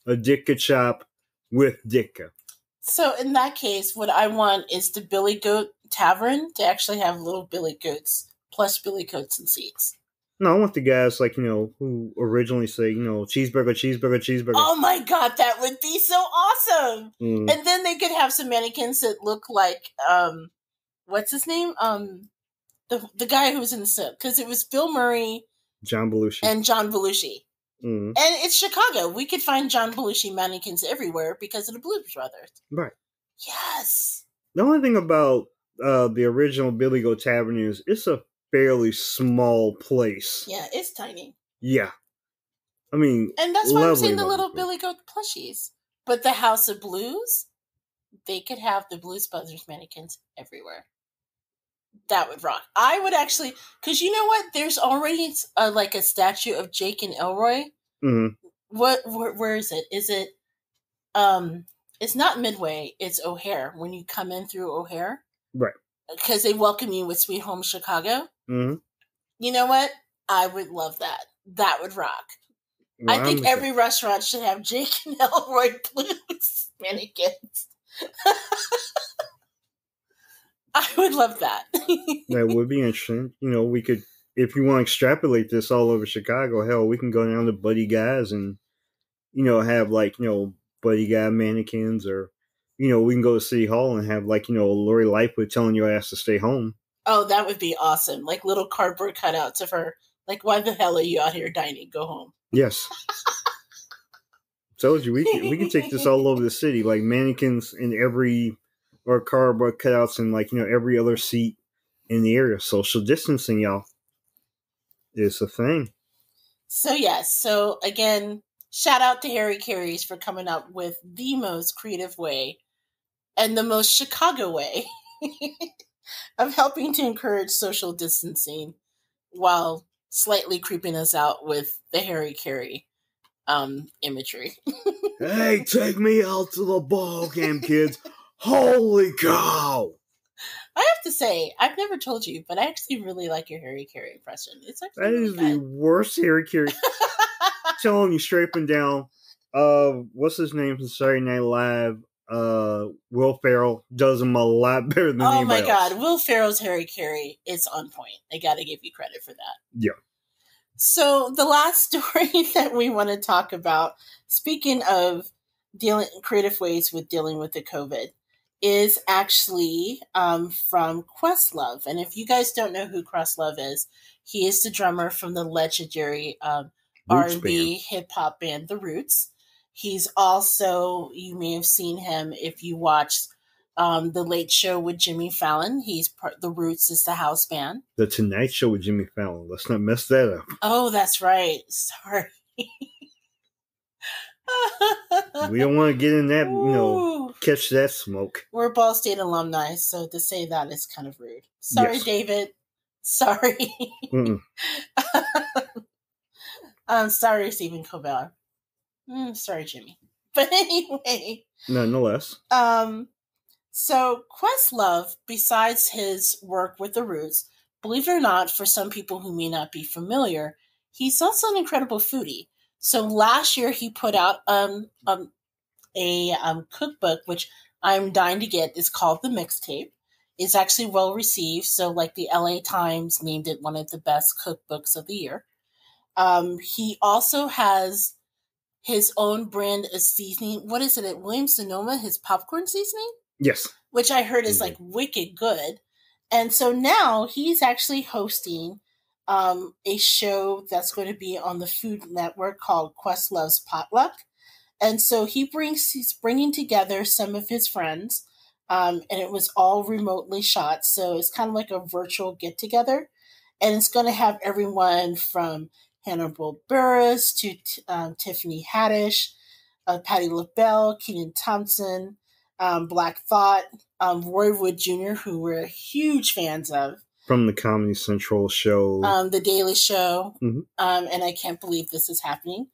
a Ditka chop with Ditka. So in that case, what I want is the Billy Goat Tavern to actually have little Billy Goats, plush Billy Goats and seats. No, I want the guys, like, who originally say, cheeseburger, cheeseburger, cheeseburger. Oh my God, that would be so awesome. And then they could have some mannequins that look like, what's his name? The guy who was in the set. Because it was Bill Murray. John Belushi. And John Belushi. And it's Chicago. We could find John Belushi mannequins everywhere because of the Blues Brothers. Right. Yes. The only thing about the original Billy Goat Tavern is it's a fairly small place. Yeah, it's tiny. Yeah. I mean, and that's why I'm saying the little Billy Goat plushies. But the House of Blues, they could have the Blues Brothers mannequins everywhere. That would rock. I would actually, because you know what? There's already like a statue of Jake and Elroy. Mm-hmm. Where is it? Is it? It's not Midway. It's O'Hare. When you come in through O'Hare, right? Because they welcome you with Sweet Home Chicago. Mm-hmm. You know what? I would love that. That would rock. Well, I think every restaurant should have Jake and Elroy Blues mannequins. I would love that. That would be interesting. We could, if you want to extrapolate this all over Chicago, hell, we can go down to Buddy Guys and, have like, Buddy Guy mannequins, or, we can go to City Hall and have like, Lori Lightfoot telling your ass to stay home. Oh, that would be awesome. Like little cardboard cutouts of her. Like, why the hell are you out here dining? Go home. Yes. Told you, we can take this all over the city, like mannequins in every, or cardboard cutouts in like, every other seat in the area. Social distancing, y'all, is a thing. So yes, so again, shout out to Harry Caray for coming up with the most creative way and the most Chicago way of helping to encourage social distancing while slightly creeping us out with the Harry Caray imagery. Hey, take me out to the ball game, kids. Holy cow! I have to say, I've never told you, but I actually really like your Harry Caray impression. It's actually That really is good. the worst Harry Caray. Telling you straight up and down. What's his name from Saturday Night Live? Will Ferrell does him a lot better than anybody else. Oh my god, Will Ferrell's Harry Caray is on point. I gotta give you credit for that. Yeah. So the last story that we want to talk about, speaking of creative ways with dealing with the COVID, is actually from Questlove. And if you guys don't know who Questlove is, he is the drummer from the legendary R&B hip hop band The Roots. He's also, you may have seen him if you watched The Late Show with Jimmy Fallon. The Roots is the house band. The Tonight Show with Jimmy Fallon. Let's not mess that up. Oh, that's right. Sorry. We don't want to get in that, catch that smoke. We're Ball State alumni, so to say that is kind of rude. Sorry, yes. David. Sorry. Sorry, Stephen Colbert. Sorry, Jimmy. But anyway. Nonetheless. So Questlove, besides his work with The Roots, believe it or not, for some people who may not be familiar, he's also an incredible foodie. So last year he put out a cookbook, which I'm dying to get. It's called The Mixtape. It's actually well received. So like the LA Times named it one of the best cookbooks of the year. He also has his own brand of seasoning. What is it at Williams-Sonoma? His popcorn seasoning? Yes. Which I heard is like wicked good. And so now he's actually hosting a show that's going to be on the Food Network called Questlove's Potluck. And so he's bringing together some of his friends, and it was all remotely shot. So it's kind of like a virtual get together. And it's going to have everyone from Hannibal Buress to Tiffany Haddish, Patti LaBelle, Kenan Thompson, Black Thought, Roy Wood Jr., who we're huge fans of. From the Comedy Central show. The Daily Show. Mm-hmm. And I can't believe this is happening.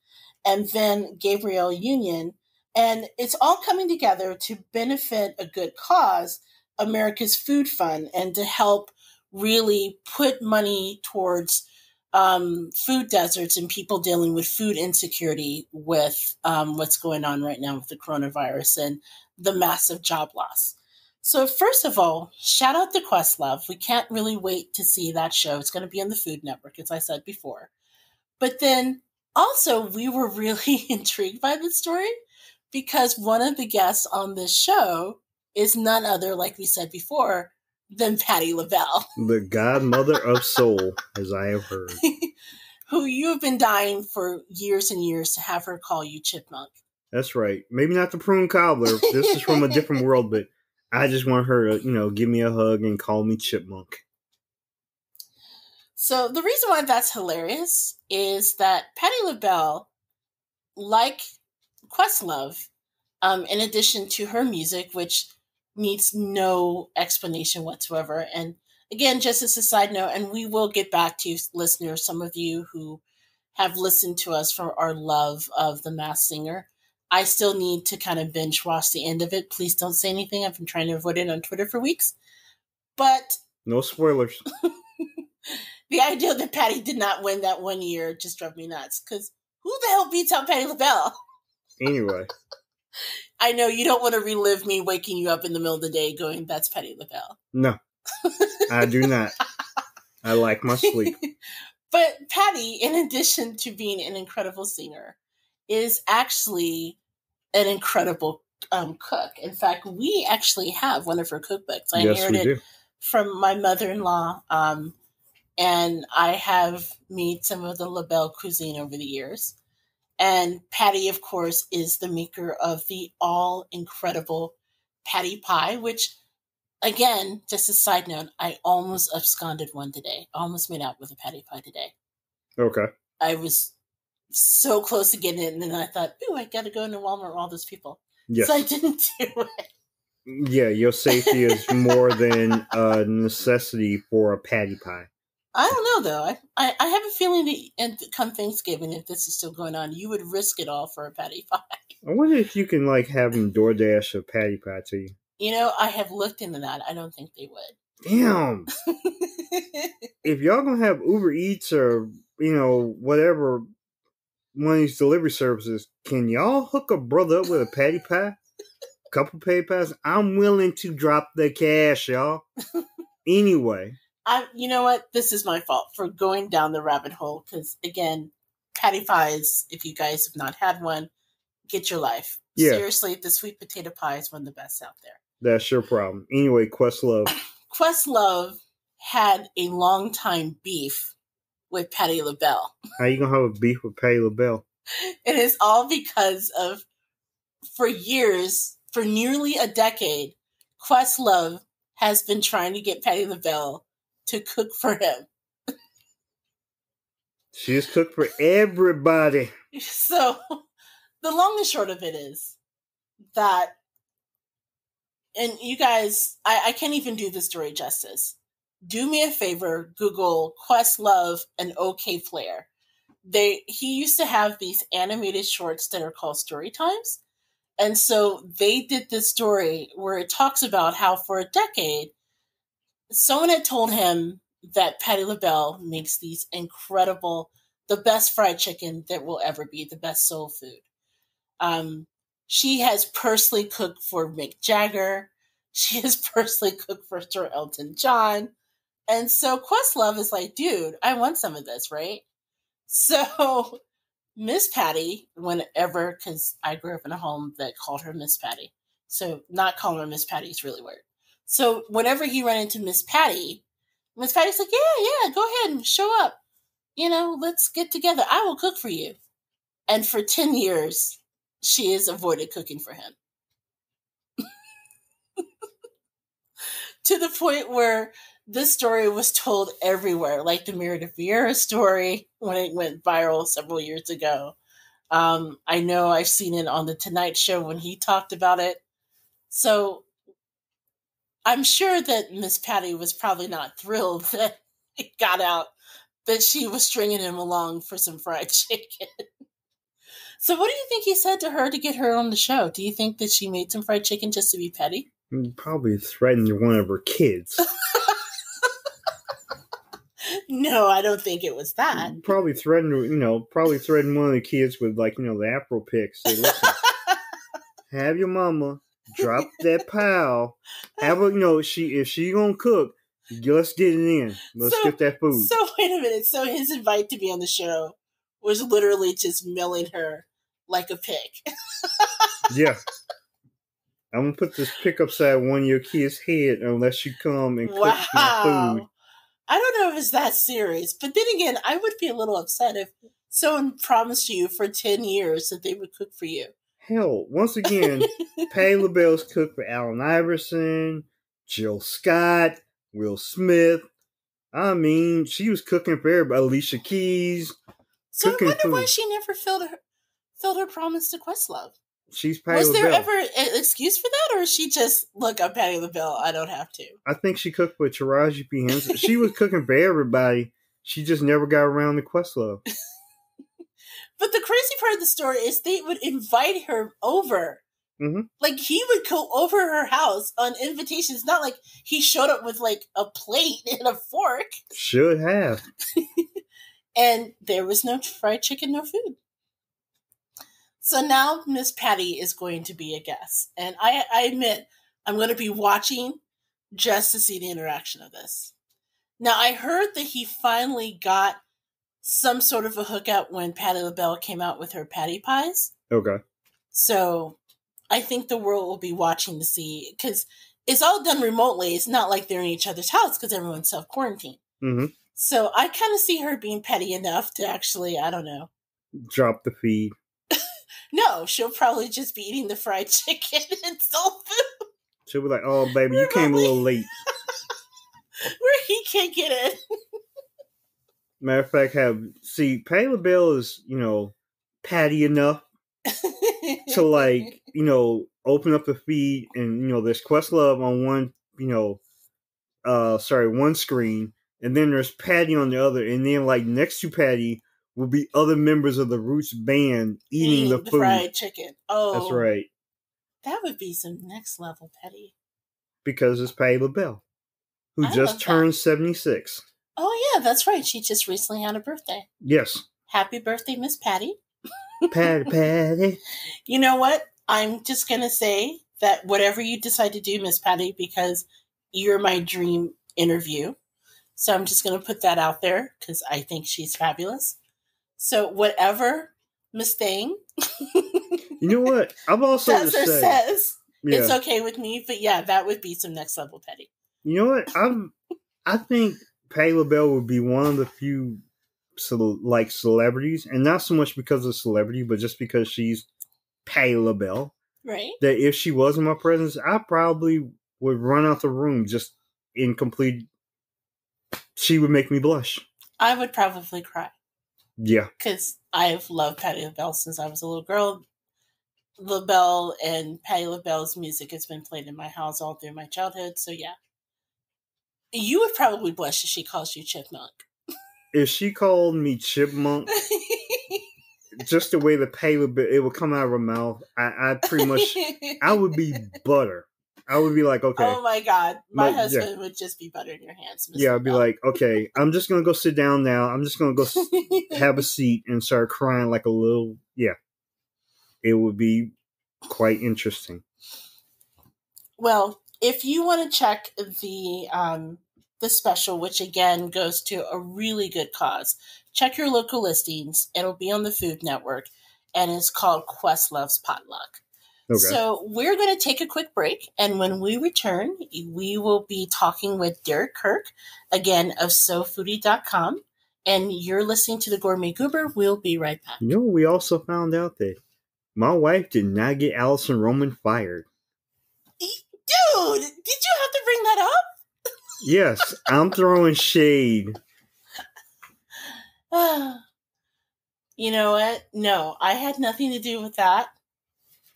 And then Gabrielle Union. And it's all coming together to benefit a good cause, America's Food Fund, and to help really put money towards food deserts and people dealing with food insecurity with what's going on right now with the coronavirus and the massive job loss. So first of all, shout out to Questlove. We can't really wait to see that show. It's going to be on the Food Network, as I said before. But then also we were really intrigued by this story because one of the guests on this show is none other, like we said before, than Patti LaBelle. The godmother of soul, as I have heard. Who you have been dying for years and years to have her call you Chipmunk. That's right. Maybe not the prune cobbler. This is from a different world, but I just want her to, give me a hug and call me Chipmunk. So the reason why that's hilarious is that Patti LaBelle, like Questlove, in addition to her music, which needs no explanation whatsoever. And again, just as a side note, and we will get back to you, listeners, some of you who have listened to us for our love of The Masked Singer. I still need to kind of binge watch the end of it. Please don't say anything. I've been trying to avoid it on Twitter for weeks. But no spoilers. The idea that Patti did not win that one year just drove me nuts. Because who the hell beats out Patti LaBelle? Anyway. I know you don't want to relive me waking you up in the middle of the day going, that's Patti LaBelle. No, I do not. I like my sleep. But Patti, in addition to being an incredible singer, is actually an incredible cook. In fact, we actually have one of her cookbooks. I inherited from my mother-in-law, and I have made some of the LaBelle cuisine over the years. And Patti, of course, is the maker of the all-incredible Patti Pie, which, again, just a side note, I almost absconded one today. I almost made out with a Patti Pie today. Okay. I was so close to getting it, and then I thought, ooh, I got to go into Walmart with all those people. Yes. So I didn't do it. Yeah, your safety is more than a necessity for a patty pie. I don't know, though. I have a feeling that come Thanksgiving, if this is still going on, you would risk it all for a patty pie. I wonder if you can, like, have them DoorDash a patty pie to you. You know, I have looked into that. I don't think they would. Damn! If y'all gonna have Uber Eats or, whatever, one of these delivery services, can y'all hook a brother up with a patty pie? Couple patty pies? I'm willing to drop the cash, y'all. Anyway. You know what? This is my fault for going down the rabbit hole because, again, patty pies, if you guys have not had one, get your life. Yeah. Seriously, the sweet potato pie is one of the best out there. That's your problem. Anyway, Questlove. Questlove had a long time beef with Patti LaBelle. How you gonna have a beef with Patti LaBelle? It is all because of, for years, for nearly a decade, Questlove has been trying to get Patti LaBelle to cook for him. She's cooked for everybody. So, the long and short of it is that, and you guys, I can't even do this story justice. Do me a favor, Google Questlove and OK Flair. He used to have these animated shorts that are called story times. And so they did this story where it talks about how for a decade, someone had told him that Patti LaBelle makes these incredible, the best fried chicken that will ever be, the best soul food. She has personally cooked for Mick Jagger. She has personally cooked for Sir Elton John. And so Questlove is like, dude, I want some of this, right? So Miss Patti, whenever, because I grew up in a home that called her Miss Patti. So not calling her Miss Patti is really weird. So whenever he ran into Miss Patty's like, yeah, go ahead and show up. Let's get together. I will cook for you. And for 10 years, she has avoided cooking for him. To the point where this story was told everywhere, like the Meredith Vieira story when it went viral several years ago. I know I've seen it on The Tonight Show when he talked about it. So I'm sure that Miss Patti was probably not thrilled that it got out that she was stringing him along for some fried chicken. So what do you think he said to her to get her on the show? Do you think that she made some fried chicken just to be petty? Probably threatened one of her kids. No, I don't think it was that. Probably threatened one of the kids with, the Afro pics. Say, listen, have your mama drop that pile. Have her, if she gonna cook, let's get it in. Let's get that food. So wait a minute. So his invite to be on the show was literally just milling her like a pig. Yeah. I'm going to put this pick upside one of your kids' head unless you come and cook my food. I don't know if it's that serious. But then again, I would be a little upset if someone promised you for 10 years that they would cook for you. Hell, once again, Patti LaBelle's cooked for Allen Iverson, Jill Scott, Will Smith. I mean, she was cooking for everybody. Alicia Keys. So I wonder why she never filled her promise to Questlove. She's Patti LaBelle. Was there ever an excuse for that, or is she just, look, I'm Patti LaBelle, I don't have to? I think she cooked for Taraji P. Henson. She was cooking for everybody. She just never got around to Questlove. But the crazy part of the story is they would invite her over. Mm-hmm. Like, he would go over her house on invitations. Not like he showed up with, a plate and a fork. Should have. And there was no fried chicken, no food. So now Miss Patti is going to be a guest. And I admit, I'm going to be watching just to see the interaction of this. Now, I heard that he finally got some sort of a hookup when Patti LaBelle came out with her patty pies. Okay. So I think the world will be watching to see, because it's all done remotely. It's not like they're in each other's house because everyone's self-quarantined. Mm-hmm. So I kind of see her being petty enough to actually, I don't know. Drop the feed. No, she'll probably just be eating the fried chicken and soul food. She'll be like, oh, baby, you came a little late. Where he can't get it. Matter of fact, Patti LaBelle is, Patti enough to like, open up the feed and, there's Questlove on one, one screen, and then there's Patti on the other, and then like next to Patti will be other members of the Roots band eating the food. Fried chicken. Oh. That's right. That would be some next level Patti. Because it's Patti LaBelle, who just turned 76. Oh yeah, that's right. She just recently had a birthday. Yes. Happy birthday, Miss Patti. Patti. You know what? I'm just going to say that whatever you decide to do, Miss Patti, because you're my dream interview. So I'm just going to put that out there because I think she's fabulous. So whatever Miss Thing. You know what? I've also does or says it's okay with me. But yeah, that would be some next level Patti. You know what? I think Patti LaBelle would be one of the few celebrities, and not so much because of celebrity, but just because she's Patti LaBelle. Right. That if she was in my presence, I probably would run out the room just in complete. She would make me blush. I would probably cry. Yeah. Because I've loved Patti LaBelle since I was a little girl. LaBelle and Patti LaBelle's music has been played in my house all through my childhood. So yeah. You would probably blush if she calls you Chipmunk. If she called me Chipmunk, just the way the Patti LaBelle, it would come out of her mouth, I pretty much, I would be butter. I would be like, okay. Oh my God. My husband would just be butter in your hands. Ms. Yeah, I'd be like, okay, I'm just going to go sit down now. I'm just going to go have a seat and start crying like a little, yeah. It would be quite interesting. Well, if you want to check the special, which again goes to a really good cause, check your local listings. It'll be on the Food Network, and it's called Questlove's Potluck. Okay. So we're going to take a quick break, and when we return, we will be talking with Derek Kirk, again, of SoFoodie.com, and you're listening to The Gourmet Goober. We'll be right back. We also found out that my wife did not get Allison Roman fired. Dude, did you have to bring that up? Yes, I'm throwing shade. You know what? No, I had nothing to do with that.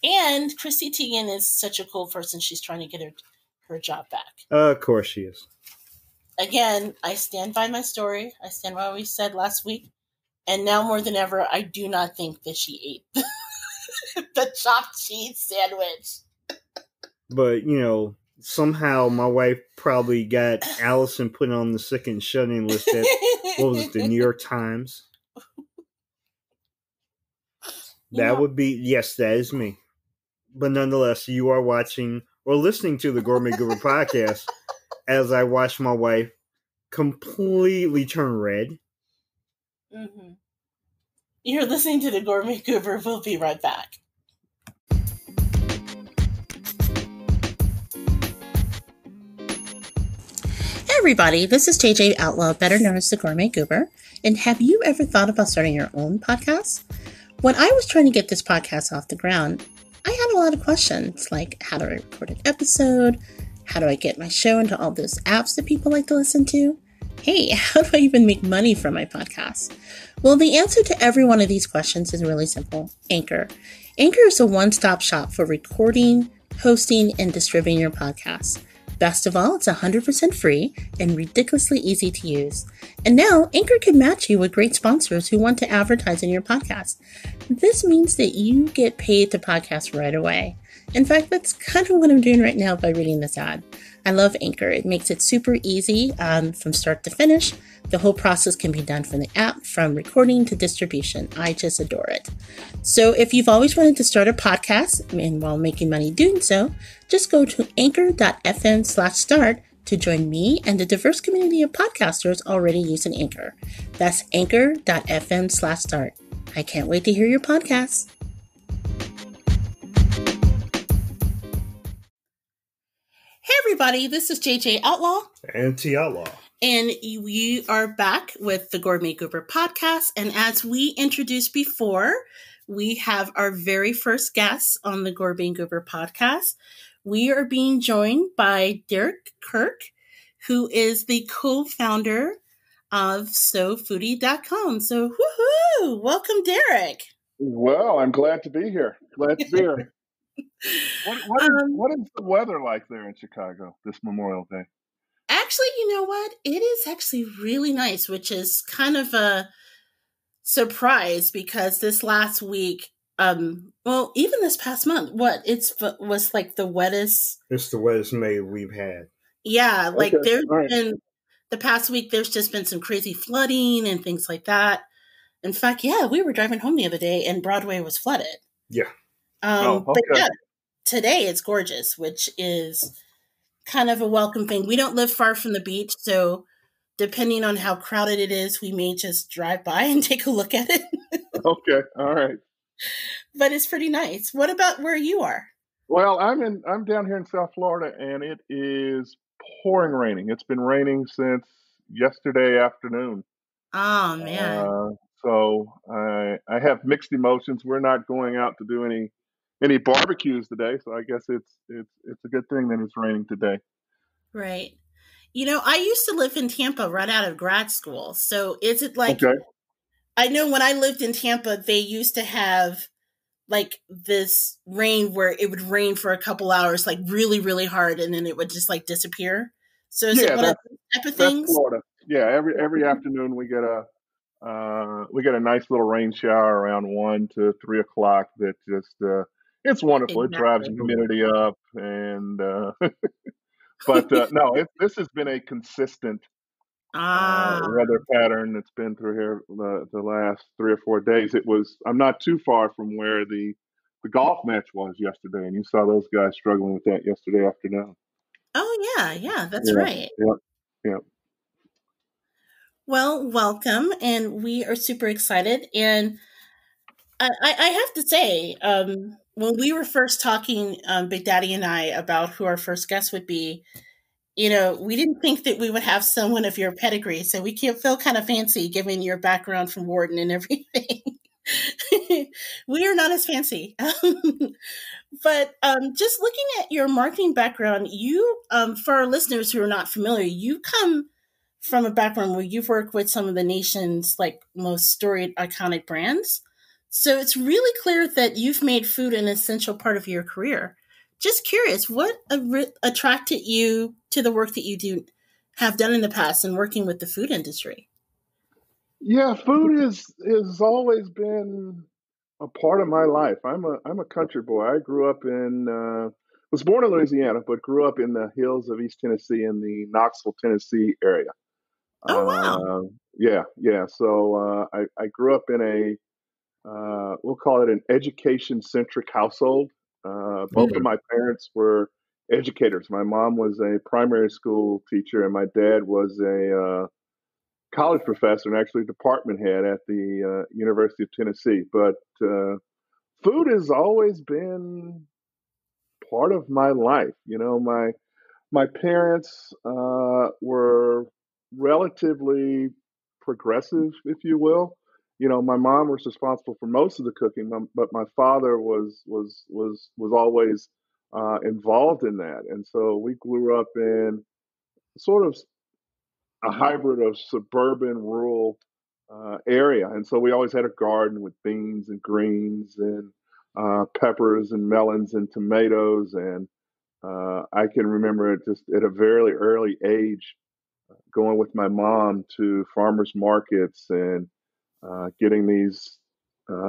And Chrissy Teigen is such a cool person. She's trying to get her job back. Of course she is. Again, I stand by my story. I stand by what we said last week. And now more than ever, I do not think that she ate the chopped cheese sandwich. But, somehow my wife probably got Allison put on the sick and shut-in list at, the New York Times. That would be, yes, that is me. But nonetheless, you are watching or listening to the Gourmet Goober podcast as I watch my wife completely turn red. Mm-hmm. You're listening to the Gourmet Goober. We'll be right back. Hey everybody, this is JJ Outlaw, better known as the Gourmet Goober. And have you ever thought about starting your own podcast? When I was trying to get this podcast off the ground, I had a lot of questions, like how do I record an episode? How do I get my show into all those apps that people like to listen to? Hey, how do I even make money from my podcast? Well, the answer to every one of these questions is really simple. Anchor. Anchor is a one-stop shop for recording, hosting, and distributing your podcast. Best of all, it's 100% free and ridiculously easy to use. And now, Anchor can match you with great sponsors who want to advertise in your podcast. This means that you get paid to podcast right away. In fact, that's kind of what I'm doing right now by reading this ad. I love Anchor. It makes it super easy from start to finish. The whole process can be done from the app, from recording to distribution. I just adore it. So if you've always wanted to start a podcast and while making money doing so, just go to anchor.fm/start to join me and the diverse community of podcasters already using Anchor. That's anchor.fm/start. I can't wait to hear your podcast. Hey everybody, this is JJ Outlaw. And T Outlaw. And we are back with the Gourmet Goober podcast. And as we introduced before, we have our very first guest on the Gourmet Goober podcast. We are being joined by Derek Kirk, who is the co-founder of SoFoodie.com. So, woohoo! Welcome, Derek. Well, I'm glad to be here. Glad to be here. What is Um, what is the weather like there in Chicago this Memorial Day? Actually, you know what? It is actually really nice, which is kind of a surprise because this last week, well, even this past month, was like the wettest. It's the wettest May we've had. Yeah, like Okay, there's all right. been the past week, there's just been some crazy flooding and things like that. In fact, yeah, we were driving home the other day and Broadway was flooded. Yeah. Oh, But okay. yeah, today it's gorgeous, which is kind of a welcome thing. We don't live far from the beach, so depending on how crowded it is, we may just drive by and take a look at it. Okay, all right. But it's pretty nice. What about where you are? Well, I'm down here in South Florida, and it is pouring raining. It's been raining since yesterday afternoon. Oh man. Uh, so I have mixed emotions. We're not going out to do any barbecues today, so I guess it's a good thing that it's raining today. Right. I used to live in Tampa right out of grad school. So is it like Okay. I know when I lived in Tampa, they used to have like this rain where it would rain for a couple hours, like really, really hard, and then it would just like disappear. So is it Yeah, one of those type of that's things? Florida. Yeah, every afternoon we get a nice little rain shower around 1 to 3 o'clock. That just it's wonderful. It drives Exactly. humidity up, and but no, this has been a consistent Ah, weather pattern that's been through here the last 3 or 4 days. I'm not too far from where the golf match was yesterday, and you saw those guys struggling with that yesterday afternoon. oh yeah, yeah, that's Yeah, right. yeah, yeah. Well, welcome, and we are super excited. And I have to say, when we were first talking, Big Daddy and I, about who our first guest would be, we didn't think that we would have someone of your pedigree, so we can feel kind of fancy given your background from Wharton and everything. We are not as fancy. But just looking at your marketing background, for our listeners who are not familiar, you come from a background where you've worked with some of the nation's like most storied iconic brands. So it's really clear that you've made food an essential part of your career. Just curious, what attracted you to the work that you do have done in the past and working with the food industry? Yeah, food has always been a part of my life. I'm a country boy. I grew up in was born in Louisiana, but grew up in the hills of East Tennessee in the Knoxville, Tennessee area. Oh wow. Yeah, yeah. So I grew up in we'll call it an education centric household. Both of Mhm. my parents were educators. My mom was a primary school teacher, and my dad was a college professor and actually department head at the University of Tennessee. But food has always been part of my life. My parents were relatively progressive, if you will. My mom was responsible for most of the cooking, but my father was always involved in that, and so we grew up in sort of a hybrid of suburban rural area, and so we always had a garden with beans and greens and peppers and melons and tomatoes, and I can remember it just at a very early age going with my mom to farmers markets and getting these.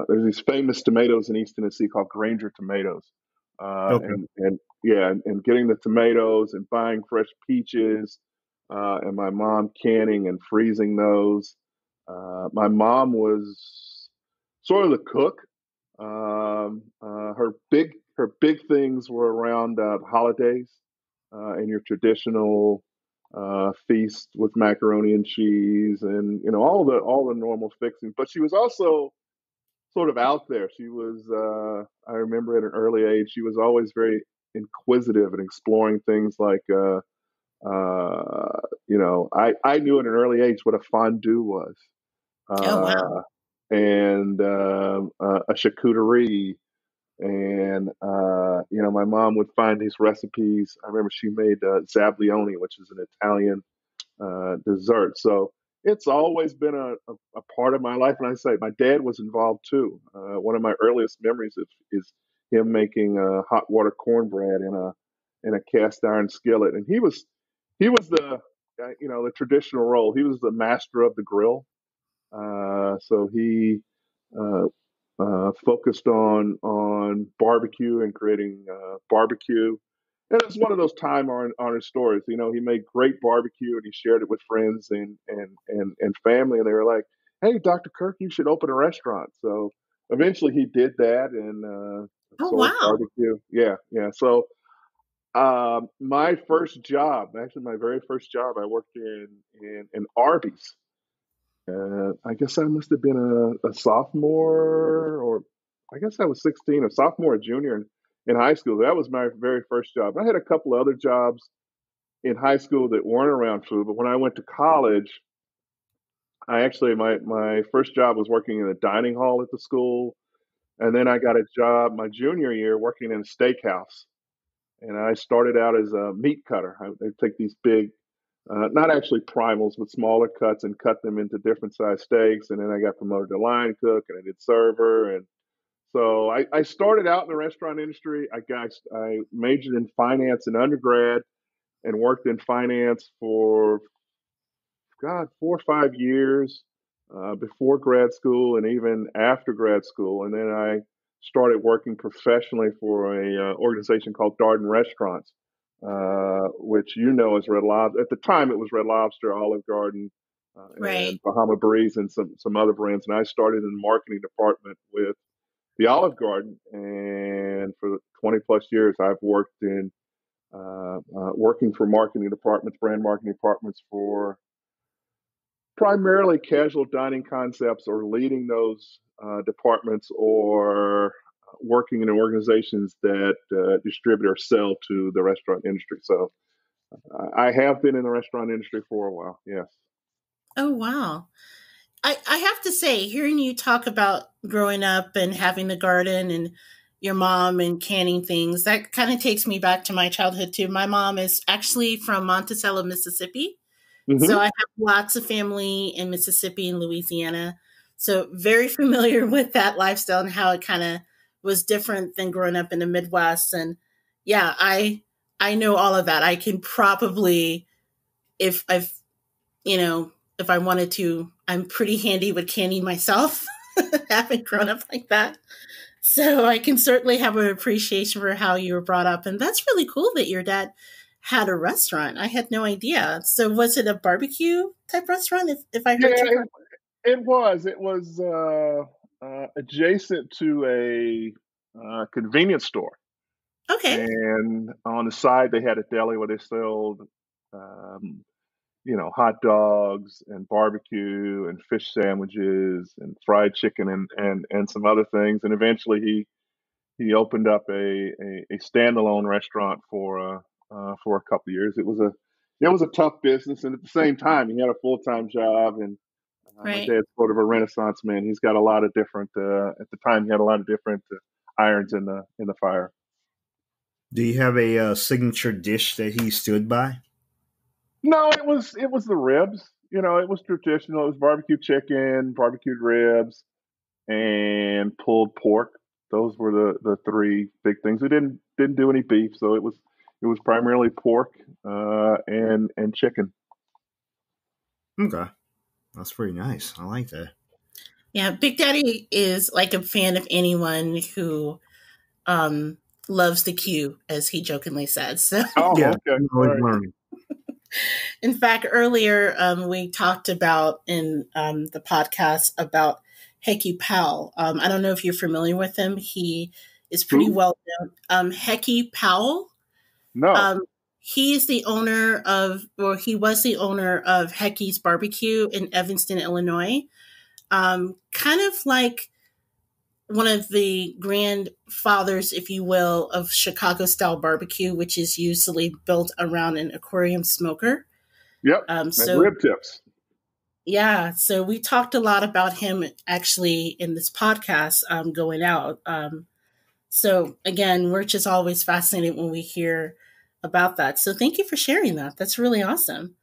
There's these famous tomatoes in East Tennessee called Granger tomatoes, Okay. and yeah, and getting the tomatoes and buying fresh peaches, and my mom canning and freezing those. My mom was sort of the cook. Her big things were around holidays and your traditional feast with macaroni and cheese and all the normal fixings. But she was also sort of out there. She was I remember at an early age she was always very inquisitive and exploring things like I knew at an early age what a fondue was. Oh wow. Uh, and a charcuterie and my mom would find these recipes. I remember she made zablione, which is an Italian dessert. So it's always been a part of my life. And I say my dad was involved too. One of my earliest memories is him making hot water cornbread in a cast iron skillet, and he was the the traditional role. He was the master of the grill. So he uh, focused on barbecue and creating barbecue. And it's one of those time honored stories. He made great barbecue and he shared it with friends and family. And they were like, "Hey, Dr. Kirk, you should open a restaurant." So eventually he did that and Oh, sold wow. barbecue. Yeah, yeah. So my first job, actually my very first job, I worked in Arby's. I guess I must have been a sophomore, or I guess I was 16, a sophomore or junior in high school. That was my very first job. I had a couple of other jobs in high school that weren't around food, but when I went to college, I actually my first job was working in a dining hall at the school, and then I got a job my junior year working in a steakhouse. And I started out as a meat cutter. They take these big, not actually primals, but smaller cuts and cut them into different size steaks. And then I got promoted to line cook and I did server. And so I started out in the restaurant industry. I majored in finance in undergrad and worked in finance for, God, 4 or 5 years before grad school and even after grad school. And then I started working professionally for a organization called Darden Restaurants, which is Red Lobster. At the time, it was Red Lobster, Olive Garden, and Right. Bahama Breeze, and some other brands. And I started in the marketing department with the Olive Garden, and for 20 plus years, I've worked in working for marketing departments, brand marketing departments for primarily casual dining concepts, or leading those departments, or working in organizations that distribute or sell to the restaurant industry. So I have been in the restaurant industry for a while. Yes. Oh, wow. I have to say, hearing you talk about growing up and having the garden and your mom and canning things, that kind of takes me back to my childhood too. My mom is actually from Monticello, Mississippi. So Hmm. I have lots of family in Mississippi and Louisiana. So very familiar with that lifestyle and how it kind of was different than growing up in the Midwest. And yeah, I know all of that. I can probably, if I've if I wanted to, I'm pretty handy with canning myself, having grown up like that. So I can certainly have an appreciation for how you were brought up. And that's really cool that your dad had a restaurant. I had no idea. So was it a barbecue type restaurant, if I Yeah, heard you correctly? it was. It was adjacent to a convenience store. Okay. And on the side, they had a deli where they sold um, hot dogs and barbecue and fish sandwiches and fried chicken and some other things. And eventually he opened up a standalone restaurant for a couple of years. It was a tough business, and at the same time, he had a full-time job. And my Right. dad's sort of a Renaissance man. He's got a lot of different. At the time, he had a lot of different irons in the fire. Do you have a signature dish that he stood by? No, it was the ribs. It was traditional. It was barbecue chicken, barbecued ribs, and pulled pork. Those were the three big things. We didn't do any beef, so it was primarily pork and chicken. Okay, that's pretty nice. I like that. Yeah. Big Daddy is like a fan of anyone who um, loves the Q, as he jokingly said. So Oh, Yeah, okay, I'm all always right. learning. in fact, earlier we talked about in the podcast about Hecky Powell. I don't know if you're familiar with him. He is pretty Who? well known. Hecky Powell. No. Um, he is the owner of, or he was the owner of Hecky's Barbecue in Evanston, Illinois. Kind of like one of the grandfathers, if you will, of Chicago style barbecue, which is usually built around an aquarium smoker. Yep. And So rib tips. yeah, so we talked a lot about him actually in this podcast going out. So again, we're just always fascinated when we hear about that. So thank you for sharing that. That's really awesome.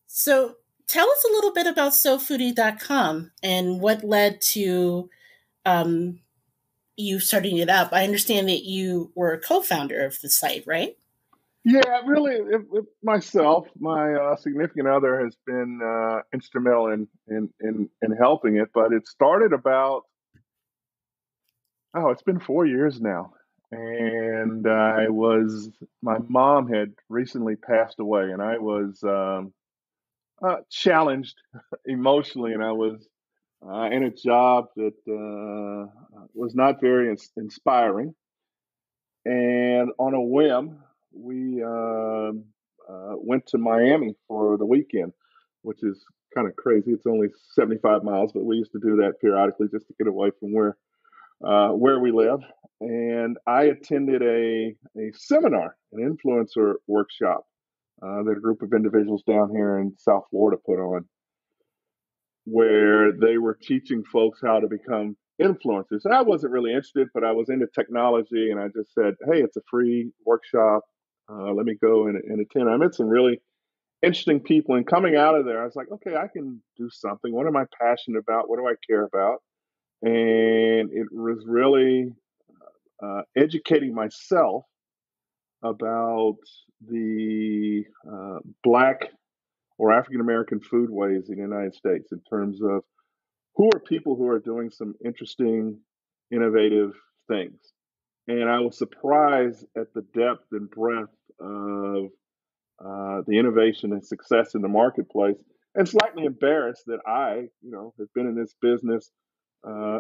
So tell us a little bit about soulfoodie.com and what led to you starting it up. I understand that you were a co-founder of the site, right? Yeah, really, myself, my significant other has been instrumental in helping it. But it started about, it's been 4 years now. And my mom had recently passed away, and I was challenged emotionally, and I was in a job that was not very inspiring. And on a whim, we went to Miami for the weekend, which is kind of crazy. It's only 75 miles, but we used to do that periodically just to get away from where we live. And I attended a seminar, an influencer workshop that a group of individuals down here in South Florida put on, where they were teaching folks how to become influencers. I wasn't really interested, but I was into technology, and I just said, "Hey, it's a free workshop. Let me go and attend." I met some really interesting people, and coming out of there, I was like, "Okay, I can do something. What am I passionate about? What do I care about?" And it was really educating myself about the Black or African American foodways in the United States in terms of who are people who are doing some interesting, innovative things. And I was surprised at the depth and breadth of the innovation and success in the marketplace, and slightly embarrassed that I, have been in this business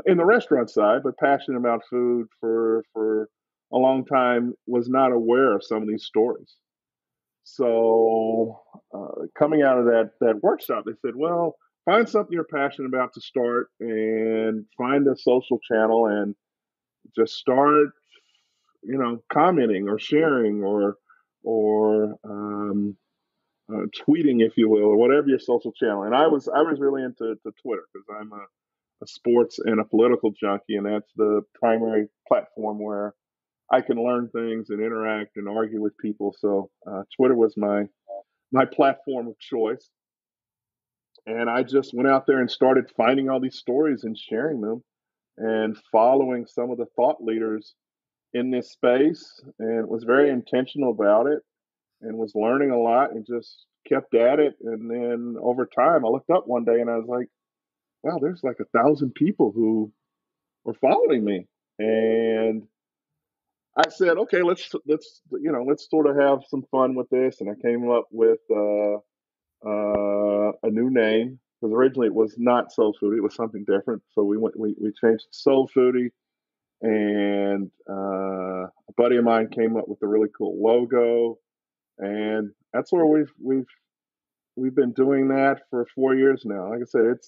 in the restaurant side, but passionate about food for a long time, was not aware of some of these stories. So, coming out of that workshop, they said, "Well, find something you're passionate about to start, and find a social channel, and just start, commenting or sharing or tweeting, if you will, or whatever your social channel." And I was really into Twitter because I'm a sports and a political junkie, and that's the primary platform where I can learn things and interact and argue with people. So Twitter was my platform of choice. And I just went out there and started finding all these stories and sharing them and following some of the thought leaders in this space, and was very intentional about it, and was learning a lot and just kept at it. And then over time, I looked up one day and I was like, wow, there's like 1,000 people who were following me. And I said, okay, let's sort of have some fun with this. And I came up with a new name, because originally it was not Soul Foodie; it was something different. So we changed to Soul Foodie, and a buddy of mine came up with a really cool logo, and that's where we've been doing that for 4 years now. Like I said,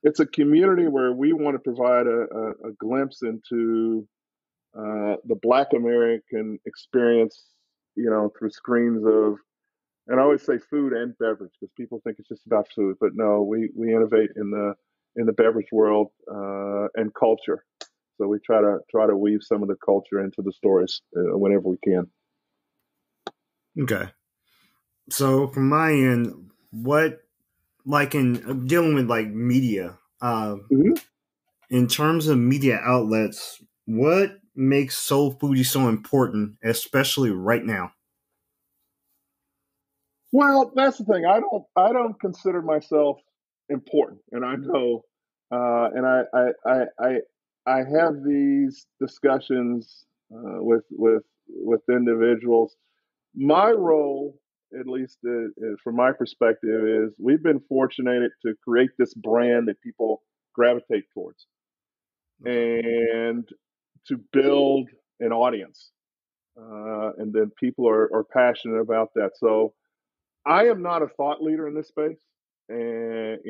it's a community where we want to provide a glimpse into the Black American experience, through screens of, and I always say food and beverage, because people think it's just about food, but no, we innovate in the beverage world and culture. So we try to weave some of the culture into the stories whenever we can. Okay. So from my end, what, like in dealing with like media, Mm-hmm. in terms of media outlets, what makes Soul Foodie so important, especially right now? Well, that's the thing. I don't consider myself important, and I know, and I have these discussions with individuals. My role, at least from my perspective, is we've been fortunate to create this brand that people gravitate towards, and to build an audience, and then people are passionate about that. So I am not a thought leader in this space, and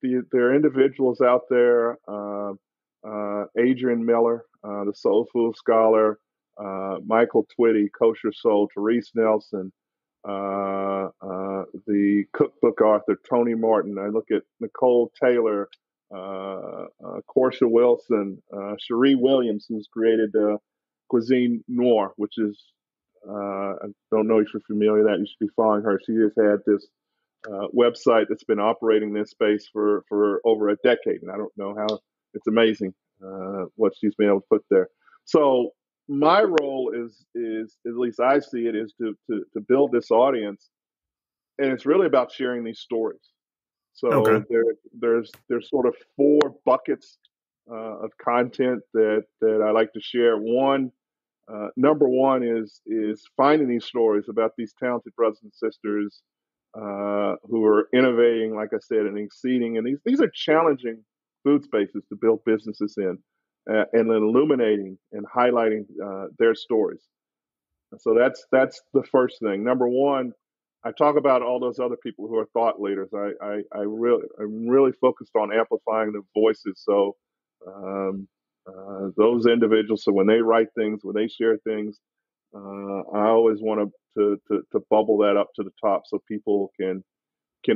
there are individuals out there, Adrian Miller, the Soul Food Scholar, Michael Twitty, Kosher Soul, Therese Nelson, the cookbook author Tony Martin. I look at Nicole Taylor, Corsha Wilson, Cherie Williams, who's created Cuisine Noir, which is, I don't know if you're familiar with that. You should be following her. She has had this website that's been operating this space for over a decade, and I don't know how. It's amazing what she's been able to put there. So my role is at least I see it, is to build this audience, and it's really about sharing these stories. Okay. So there's sort of four buckets of content that I like to share. Number one is finding these stories about these talented brothers and sisters who are innovating, like I said, and exceeding. And these are challenging food spaces to build businesses in, and then illuminating and highlighting their stories. So that's the first thing. Number one, I talk about all those other people who are thought leaders. I'm really focused on amplifying the voices. So those individuals. So when they write things, when they share things, I always want to bubble that up to the top so people can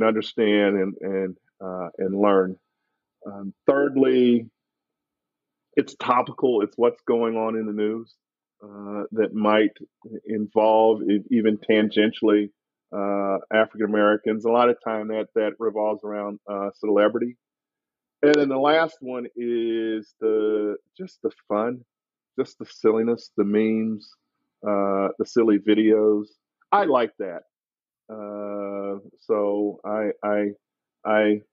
understand and learn. Thirdly, it's topical. It's what's going on in the news that might involve even tangentially African Americans. A lot of time that revolves around celebrity. And then the last one is just the fun, just the silliness, the memes, the silly videos. I like that. So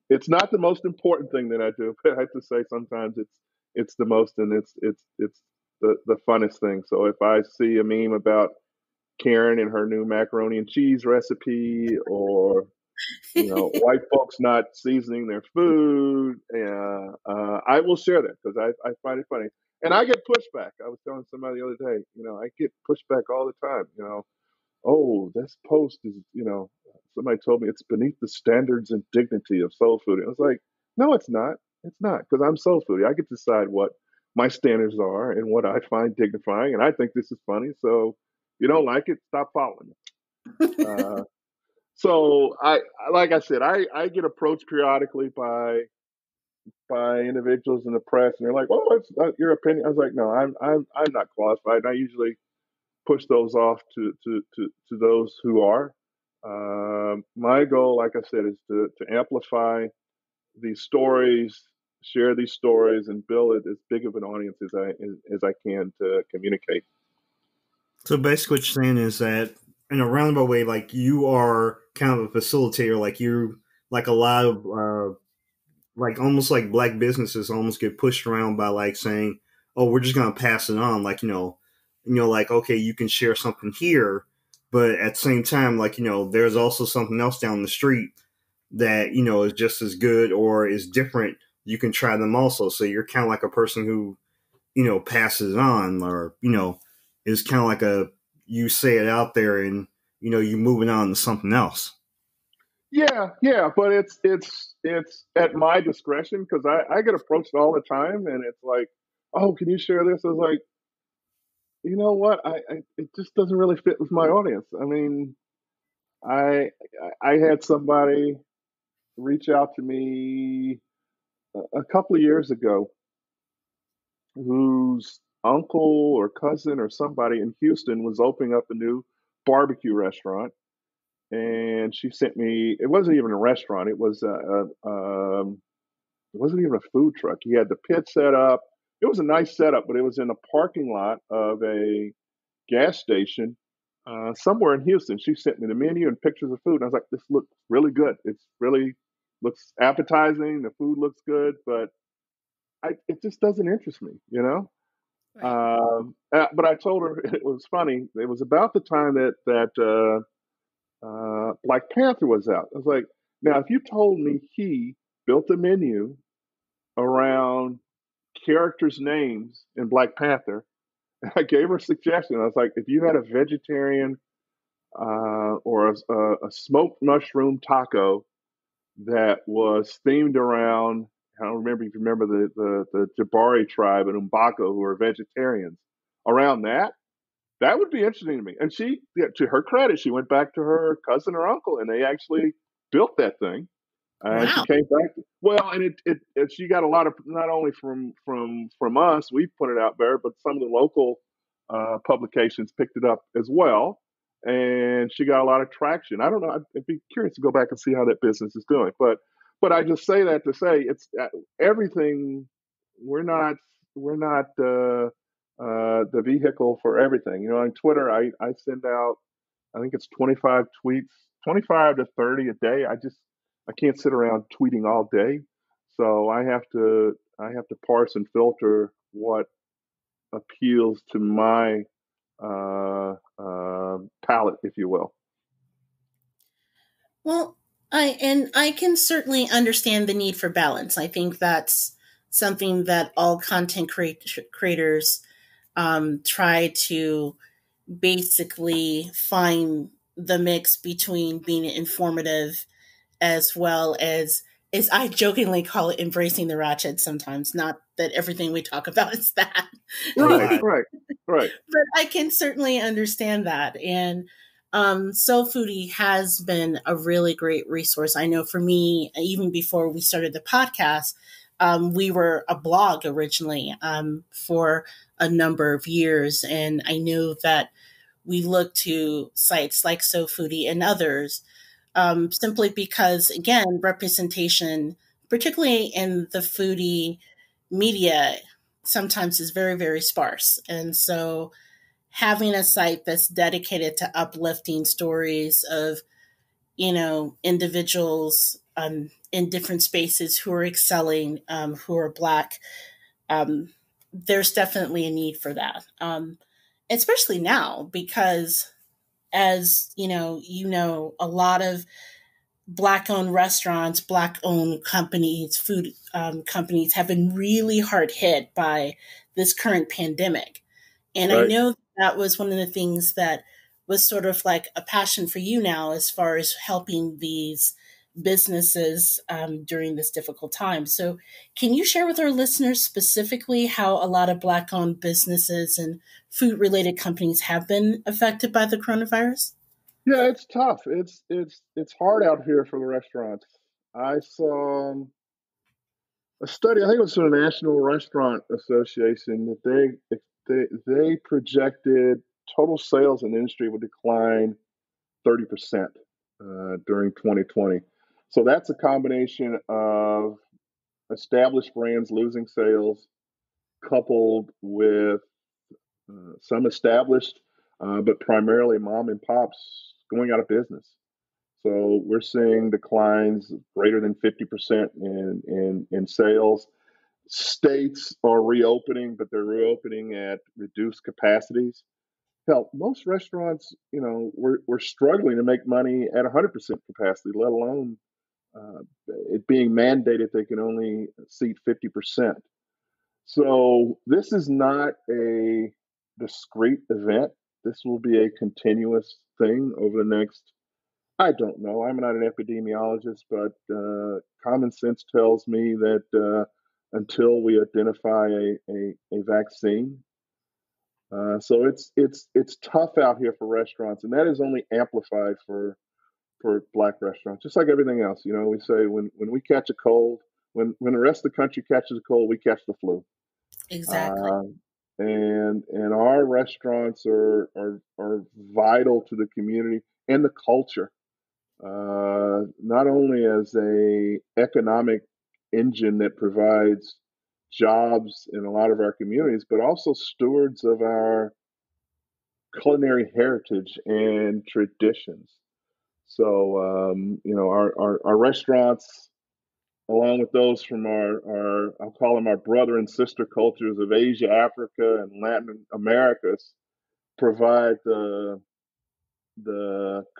it's not the most important thing that I do, but I have to say sometimes it's the most, and it's the funnest thing. So if I see a meme about Karen and her new macaroni and cheese recipe, or white folks not seasoning their food, I will share that because I find it funny, and I get pushback. I was telling somebody the other day, I get pushback all the time. Oh, this post is, somebody told me it's beneath the standards and dignity of soul food. I was like, no, it's not. It's not, because I'm soul foodie. I get to decide what my standards are and what I find dignifying, and I think this is funny. So if you don't like it, stop following me. So like I said, I get approached periodically by individuals in the press, and they're like, "Oh, it's your opinion." I was like, "No, I'm not qualified." And I usually push those off to those who are. My goal, like I said, is to amplify these stories, share these stories, and build it as big of an audience as I can to communicate. So basically, what you're saying is that in a roundabout way, like you are kind of a facilitator, like you, like a lot of, like almost like black businesses almost get pushed around by like saying, "Oh, we're just gonna pass it on," like like okay, you can share something here, but at the same time, like there's also something else down the street that is just as good or is different. You can try them also. So you're kind of like a person who passes it on, or is kind of like you say it out there, and you moving on to something else. Yeah, but it's at my discretion, because I get approached all the time, and it's like, "Oh, can you share this?" I was like, you know what, it just doesn't really fit with my audience. I mean, I I had somebody reach out to me a couple of years ago, whose uncle or cousin or somebody in Houston was opening up a new barbecue restaurant, and she sent me. It wasn't even a restaurant. It wasn't even a food truck. He had the pit set up. It was a nice setup, but it was in the parking lot of a gas station somewhere in Houston. She sent me the menu and pictures of food. And I was like, this looks really good. It's really looks appetizing. The food looks good, but it just doesn't interest me, Right. But I told her, it was funny. It was about the time that Black Panther was out. I was like, now if you told me he built a menu around characters' names in Black Panther, I gave her a suggestion. I was like, if you had a vegetarian or a smoked mushroom taco that was themed around, I don't remember if you remember the Jabari tribe in Umbako who are vegetarians, around that would be interesting to me. And she, yeah, to her credit, she went back to her cousin or uncle, and they actually built that thing. And she Wow. came back. Well, and she got a lot of, not only from us, we put it out there, but some of the local publications picked it up as well. and she got a lot of traction. I don't know. I'd be curious to go back and see how that business is doing. But I just say that to say it's everything. We're not the vehicle for everything. You know, on Twitter, I send out, I think it's 25 tweets, 25 to 30 a day. I can't sit around tweeting all day, so I have to parse and filter what appeals to my palate, if you will. Well, I can certainly understand the need for balance. I think that's something that all content creators try to basically find the mix between being informative as well as I jokingly call it embracing the ratchet sometimes. Not that everything we talk about is that. Right, right, right. But I can certainly understand that. And Soul Foodie has been a really great resource. I know for me, even before we started the podcast, we were a blog originally for a number of years. And I know that we look to sites like Soul Foodie and others simply because, again, representation, particularly in the foodie media, sometimes is very, very sparse. And so having a site that's dedicated to uplifting stories of, individuals in different spaces who are excelling, who are Black, there's definitely a need for that. Especially now, because as a lot of Black-owned restaurants, Black-owned companies, food companies have been really hard hit by this current pandemic. And I Right. know that was one of the things that was sort of like a passion for you now, as far as helping these businesses during this difficult time. So can you share with our listeners specifically how a lot of Black-owned businesses and food-related companies have been affected by the coronavirus? Yeah, it's tough. It's hard out here for the restaurants. I saw a study. I think it was from the National Restaurant Association that they projected total sales in the industry would decline 30% during 2020. So that's a combination of established brands losing sales, coupled with some established, but primarily mom and pops going out of business. So we're seeing declines greater than 50% in sales. States are reopening, but they're reopening at reduced capacities. Hell, most restaurants, we're struggling to make money at 100% capacity, let alone it being mandated they can only seat 50%. So this is not a discrete event. This will be a continuous thing over the next, I don't know. I'm not an epidemiologist, but common sense tells me that until we identify a vaccine, so it's tough out here for restaurants, and that is only amplified for Black restaurants, just like everything else. We say when we catch a cold, when the rest of the country catches a cold, we catch the flu. Exactly. And our restaurants are vital to the community and the culture. Not only as a economic engine that provides jobs in a lot of our communities, but also stewards of our culinary heritage and traditions. So, our restaurants, along with those from our I'll call them our brother and sister cultures of Asia, Africa, and Latin Americas, provide the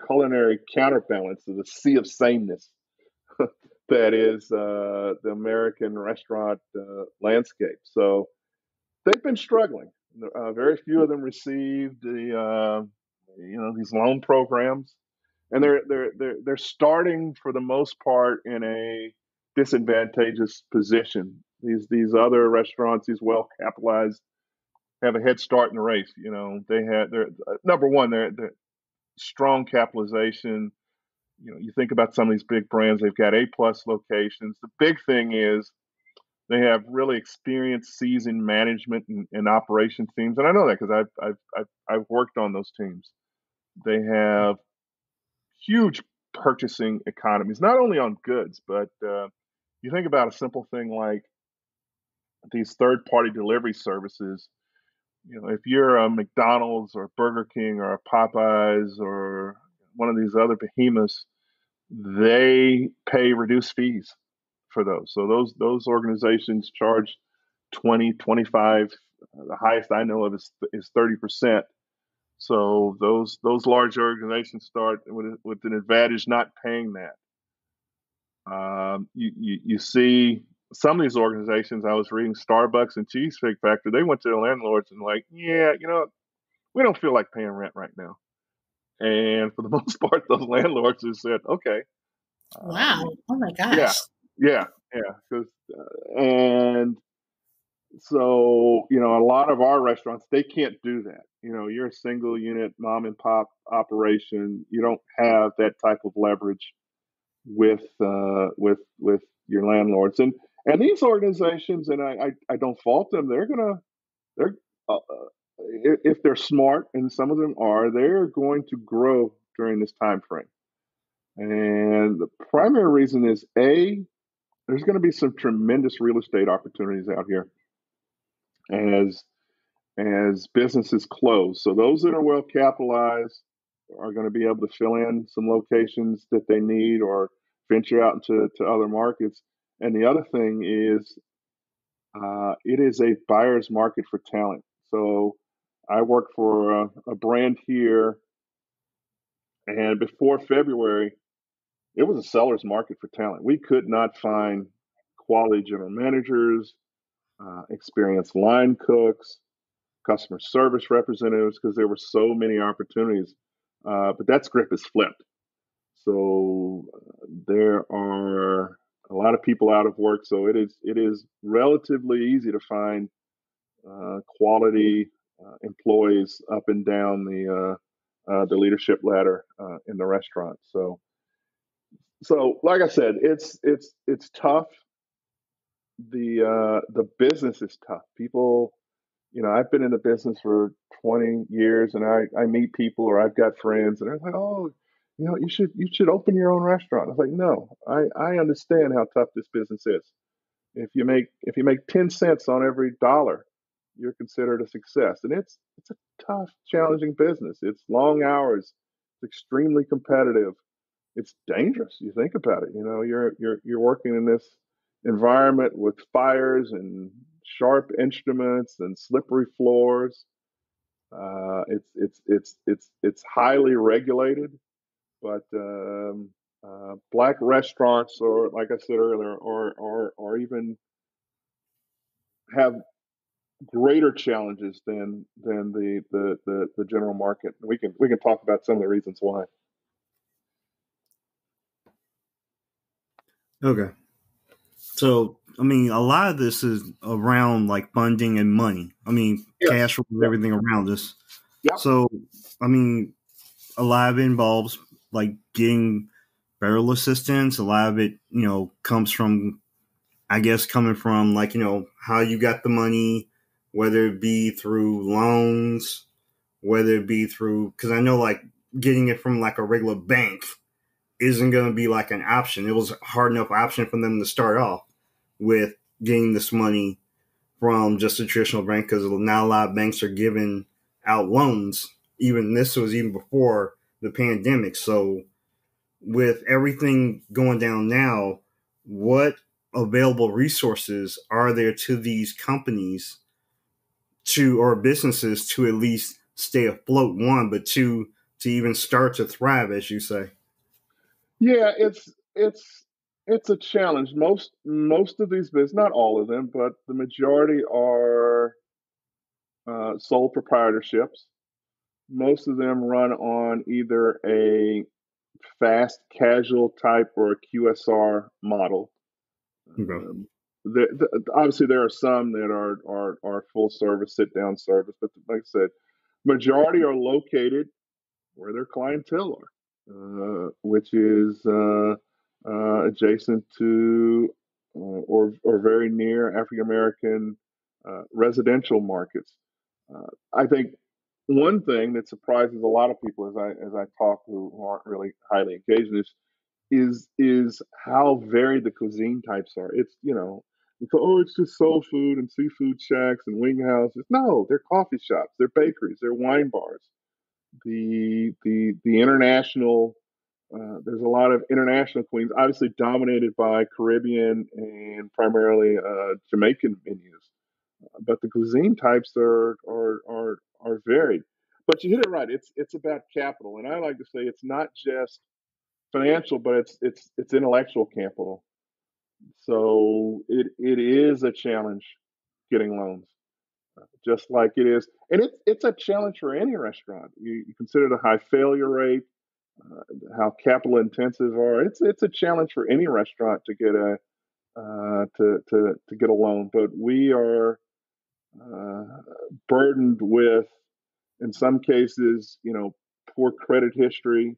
culinary counterbalance of the sea of sameness that is the American restaurant landscape. So they've been struggling. Very few of them received these loan programs, and they're starting for the most part in a disadvantageous position. These other restaurants, these well capitalized, have a head start in the race. They had their number one, they're strong capitalization. You think about some of these big brands, they've got A+ locations. The big thing is they have really experienced, seasoned management and operation teams, and I know that because I've worked on those teams. They have huge purchasing economies, not only on goods, but you think about a simple thing like these third-party delivery services. If you're a McDonald's or Burger King or a Popeyes or one of these other behemoths, they pay reduced fees for those. So those organizations charge 20, 25. The highest I know of is 30%. So those large organizations start with an advantage not paying that. You see some of these organizations. I was reading Starbucks and Cheesecake Factory. They went to the landlords and like, yeah, we don't feel like paying rent right now. And for the most part, those landlords have said, okay. Wow. Oh my Yeah, gosh. yeah. And so, a lot of our restaurants, they can't do that. You're a single unit mom and pop operation. You don't have that type of leverage with your landlords. And these organizations, and I don't fault them. They're if they're smart, and some of them are, they're going to grow during this time frame. And the primary reason is there's going to be some tremendous real estate opportunities out here as businesses close. So those that are well capitalized are going to be able to fill in some locations that they need or venture out into other markets. And the other thing is it is a buyer's market for talent. So I work for a brand here, and before February, it was a seller's market for talent. We could not find quality general managers, experienced line cooks, customer service representatives, because there were so many opportunities. But that script is flipped. So there are a lot of people out of work. So it is relatively easy to find quality employees up and down the leadership ladder in the restaurant. So like I said, it's tough. The business is tough. People, I've been in the business for 20 years, and I meet people, or I've got friends, and they're like, oh, you should open your own restaurant. I was like, no, I understand how tough this business is. If you make 10 cents on every dollar, you're considered a success. And it's a tough, challenging business. It's long hours, it's extremely competitive. It's dangerous. You think about it. You're working in this environment with fires and sharp instruments and slippery floors. It's highly regulated, but black restaurants, or like I said earlier, or even have greater challenges than the general market. We can talk about some of the reasons why. Okay. So, I mean, a lot of this is around like funding and money. I mean, Yes. cash rules everything around us. Yep. So, I mean, a lot of it involves like getting federal assistance. A lot of it, comes from, I guess, coming from like, how you got the money, whether it be through loans, whether it be through, because I know like getting it from like a regular bank isn't going to be like an option. It was a hard enough option for them to start off with getting this money from just a traditional bank, because now a lot of banks are giving out loans. This was even before the pandemic. So with everything going down now, what available resources are there to these companies or businesses to at least stay afloat, one, but two, to even start to thrive, as you say? Yeah, it's a challenge. Most of these businesses, not all of them, but the majority are sole proprietorships. Most of them run on either a fast casual type or a QSR model. Okay. Obviously, there are some that are full service, sit down service, but like I said, majority are located where their clientele are, which is adjacent to or very near African American residential markets. I think one thing that surprises a lot of people as I talk who aren't really highly engaged in this is how varied the cuisine types are. It's we go, oh, it's just soul food and seafood shacks and wing houses. No, they're coffee shops, they're bakeries, they're wine bars. The international there's a lot of international cuisines, obviously dominated by Caribbean and primarily Jamaican menus. But the cuisine types are varied. But you hit it right. It's about capital, and I like to say it's not just financial, but it's intellectual capital. So it is a challenge getting loans, just like it is, and it's a challenge for any restaurant. You consider the high failure rate, how capital intensive are. It's a challenge for any restaurant to get a to get a loan. But we are uh, burdened with, in some cases, poor credit history.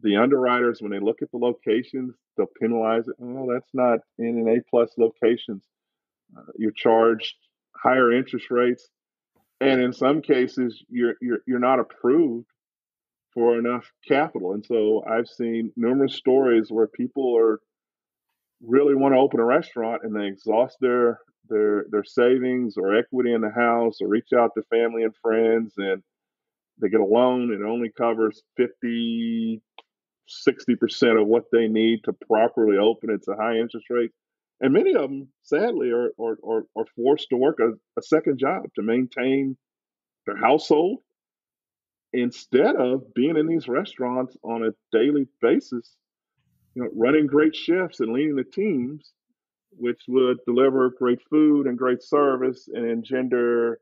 The underwriters, when they look at the locations, they'll penalize it. Oh, that's not in an A+ locations. You're charged higher interest rates, and in some cases, you're not approved for enough capital. And so I've seen numerous stories where people are really want to open a restaurant and they exhaust their savings or equity in the house or reach out to family and friends, and they get a loan and it only covers 50-60% of what they need to properly open. It's a high interest rate. And many of them, sadly, are forced to work a second job to maintain their household instead of being in these restaurants on a daily basis, running great shifts and leading the teams, which would deliver great food and great service and engender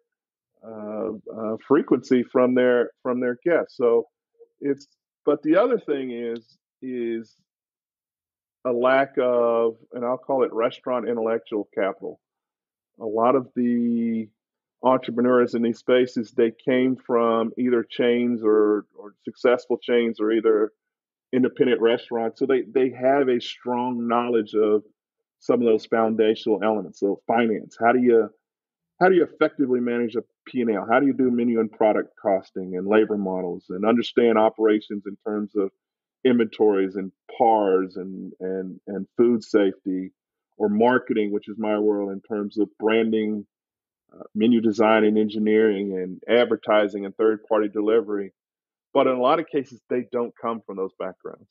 frequency from their guests. So it's but the other thing is a lack of, and I'll call it restaurant intellectual capital. A lot of the entrepreneurs in these spaces, they came from either chains or successful chains or either independent restaurants. So they have a strong knowledge of some of those foundational elements. So finance, how do you effectively manage a P&L? How do you do menu and product costing and labor models and understand operations in terms of inventories and PARs and food safety, or marketing, which is my world, in terms of branding, menu design and engineering and advertising and third party delivery. But in a lot of cases, they don't come from those backgrounds.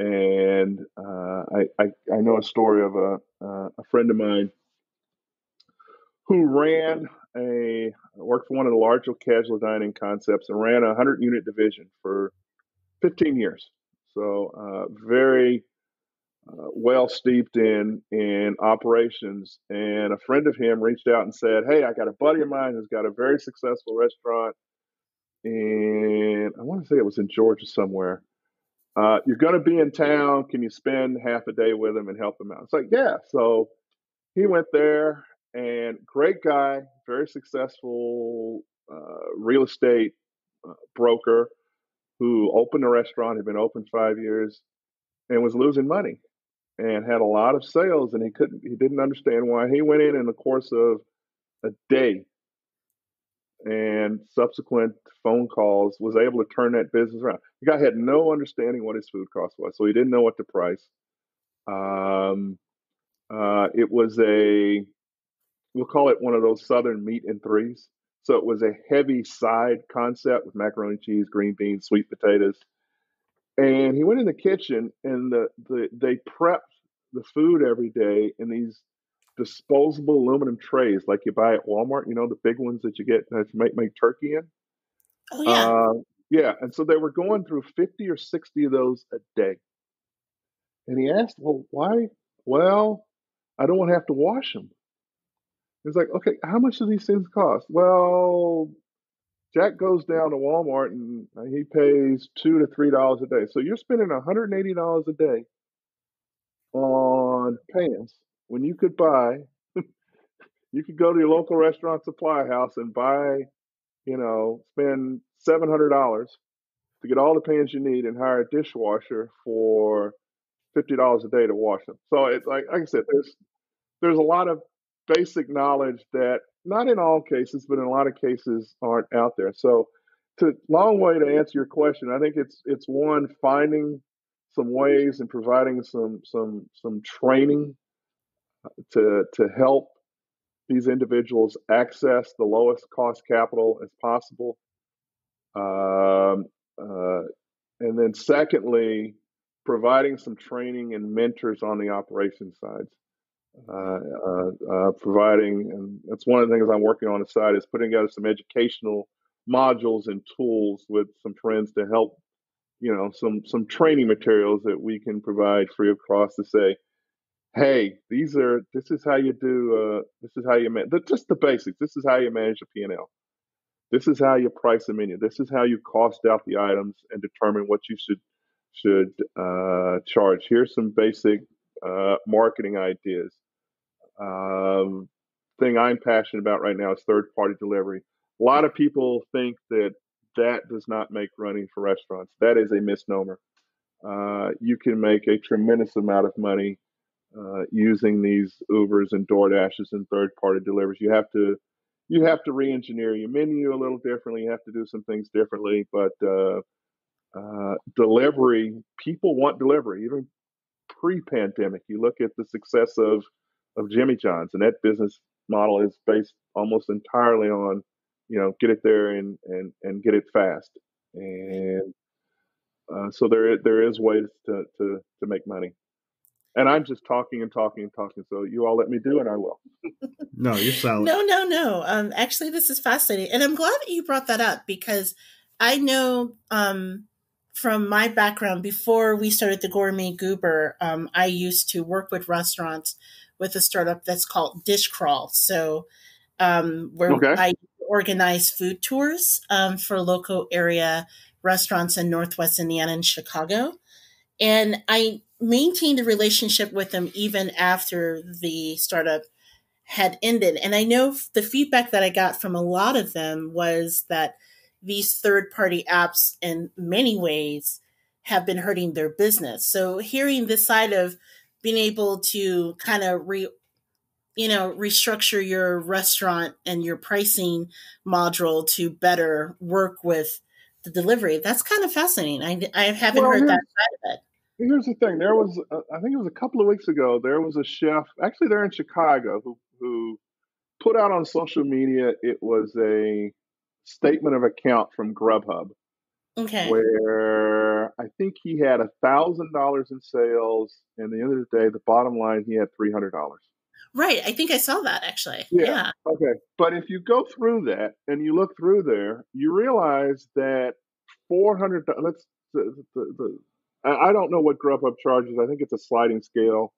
And I know a story of a friend of mine who worked for one of the larger casual dining concepts and ran a 100-unit division for 15 years. So very well steeped in operations. And a friend of him reached out and said, "Hey, I got a buddy of mine who's got a very successful restaurant, and I want to say it was in Georgia somewhere. You're going to be in town. Can you spend half a day with him and help him out?" It's like, yeah. So he went there, and great guy, very successful real estate broker who opened a restaurant, had been open 5 years, and was losing money and had a lot of sales, and he didn't understand why. He went in the course of a day and subsequent phone calls was able to turn that business around. The guy had no understanding what his food cost was, so he didn't know what to price. It was we'll call it one of those Southern meat and threes. So it was a heavy side concept with macaroni, cheese, green beans, sweet potatoes. And he went in the kitchen, and they prepped the food every day in these disposable aluminum trays like you buy at Walmart, the big ones that you get that you make turkey in. Oh, yeah. Yeah. And so they were going through 50 or 60 of those a day. And he asked, well, why? Well, I don't want to have to wash them. It's like, okay, how much do these things cost? Well, Jack goes down to Walmart and he pays $2 to $3 a day. So you're spending $180 a day on pans when you could go to your local restaurant supply house and buy, spend $700 to get all the pans you need and hire a dishwasher for $50 a day to wash them. So it's like I said, there's a lot of basic knowledge that not in all cases, but in a lot of cases aren't out there. So, long way to answer your question. I think it's one, finding some ways and providing some training to help these individuals access the lowest cost capital as possible. Um, uh, and then secondly, providing some training and mentors on the operations side. Providing, and that's one of the things I'm working on the side, is putting together some educational modules and tools with some friends to help, some training materials that we can provide free of cost to say, hey, this is how you do, this is how you manage, just the basics. This is how you manage a P&L. This is how you price a menu. This is how you cost out the items and determine what you should charge. Here's some basic marketing ideas. Thing I'm passionate about right now is third-party delivery. A lot of people think that does not make running for restaurants. That is a misnomer. You can make a tremendous amount of money using these Ubers and DoorDashes and third-party deliveries. You have to re-engineer your menu a little differently. You have to do some things differently, but delivery, people want delivery. Even pre-pandemic, you look at the success of Jimmy John's, and that business model is based almost entirely on, get it there and get it fast. And so there is ways to make money. And I'm just talking and talking and talking. So you all let me do, and I will. No, you're solid. No. Actually, this is fascinating, and I'm glad that you brought that up, because I know from my background, before we started the Gourmet Goober, I used to work with restaurants with a startup that's called Dish Crawl. So where I organize food tours for local area restaurants in Northwest Indiana and Chicago. And I maintained a relationship with them even after the startup had ended. And I know the feedback that I got from a lot of them was that these third-party apps in many ways have been hurting their business. So hearing this side of being able to kind of restructure your restaurant and your pricing module to better work with the delivery, that's kind of fascinating. I haven't heard that side of it. Here's the thing. There was, I think it was a couple of weeks ago, there was a chef, actually they're in Chicago, who put out on social media, it was a statement of account from Grubhub. Okay. Where I think he had $1,000 in sales, and at the end of the day, the bottom line, he had $300. Right. I think I saw that, actually. Yeah. Okay. But if you go through that and you look through there, you realize that 400. I don't know what Grubhub charges. I think it's a sliding scale.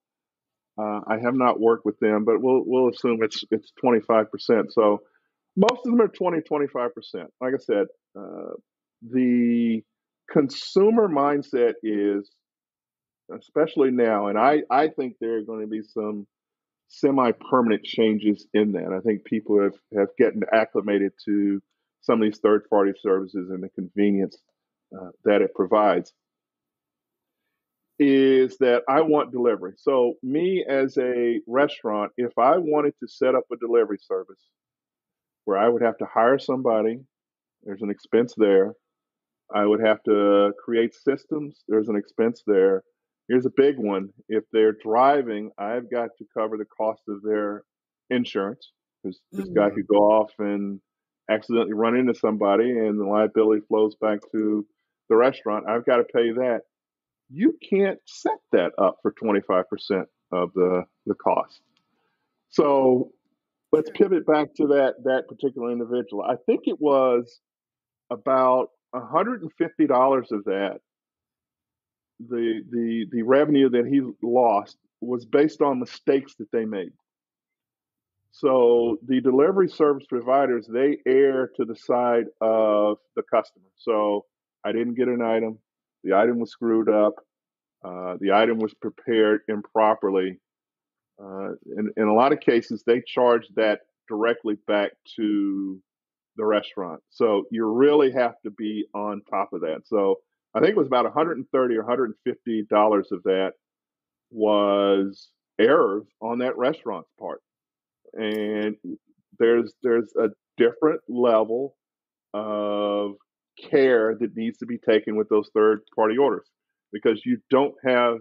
I have not worked with them, but we'll assume it's 25%. So most of them are 25%. Like I said, the consumer mindset is, especially now, and I think there are going to be some semi-permanent changes in that. I think people have gotten acclimated to some of these third-party services and the convenience that it provides. Is that I want delivery. So me as a restaurant, if I wanted to set up a delivery service where I would have to hire somebody, there's an expense there. I would have to create systems, there's an expense there. Here's a big one. If they're driving, I've got to cover the cost of their insurance, because this guy could go off and accidentally run into somebody and the liability flows back to the restaurant. I've got to pay that. You can't set that up for 25% of the cost. So let's pivot back to that particular individual. I think it was about $150 of that, the revenue that he lost, was based on mistakes that they made. So the delivery service providers, they err to the side of the customer. So I didn't get an item. The item was screwed up. The item was prepared improperly. In a lot of cases, they charge that directly back to the restaurant. So you really have to be on top of that. So I think it was about $130 or $150 of that was errors on that restaurant's part. And there's a different level of care that needs to be taken with those third party orders, because you don't have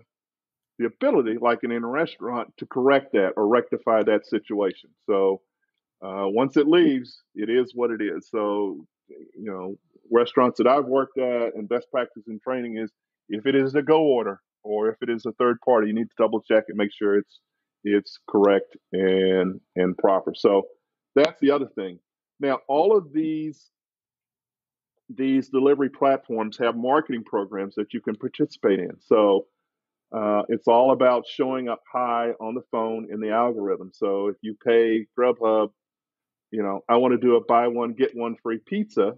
the ability, like in a restaurant, to correct that or rectify that situation. So once it leaves, it is what it is. So, restaurants that I've worked at, and best practice in training is, if it is a go order or if it is a third party, you need to double check and make sure it's correct and proper. So that's the other thing. Now, all of these delivery platforms have marketing programs that you can participate in. So it's all about showing up high on the phone in the algorithm. So if you pay Grubhub, I want to do a buy one, get one free pizza,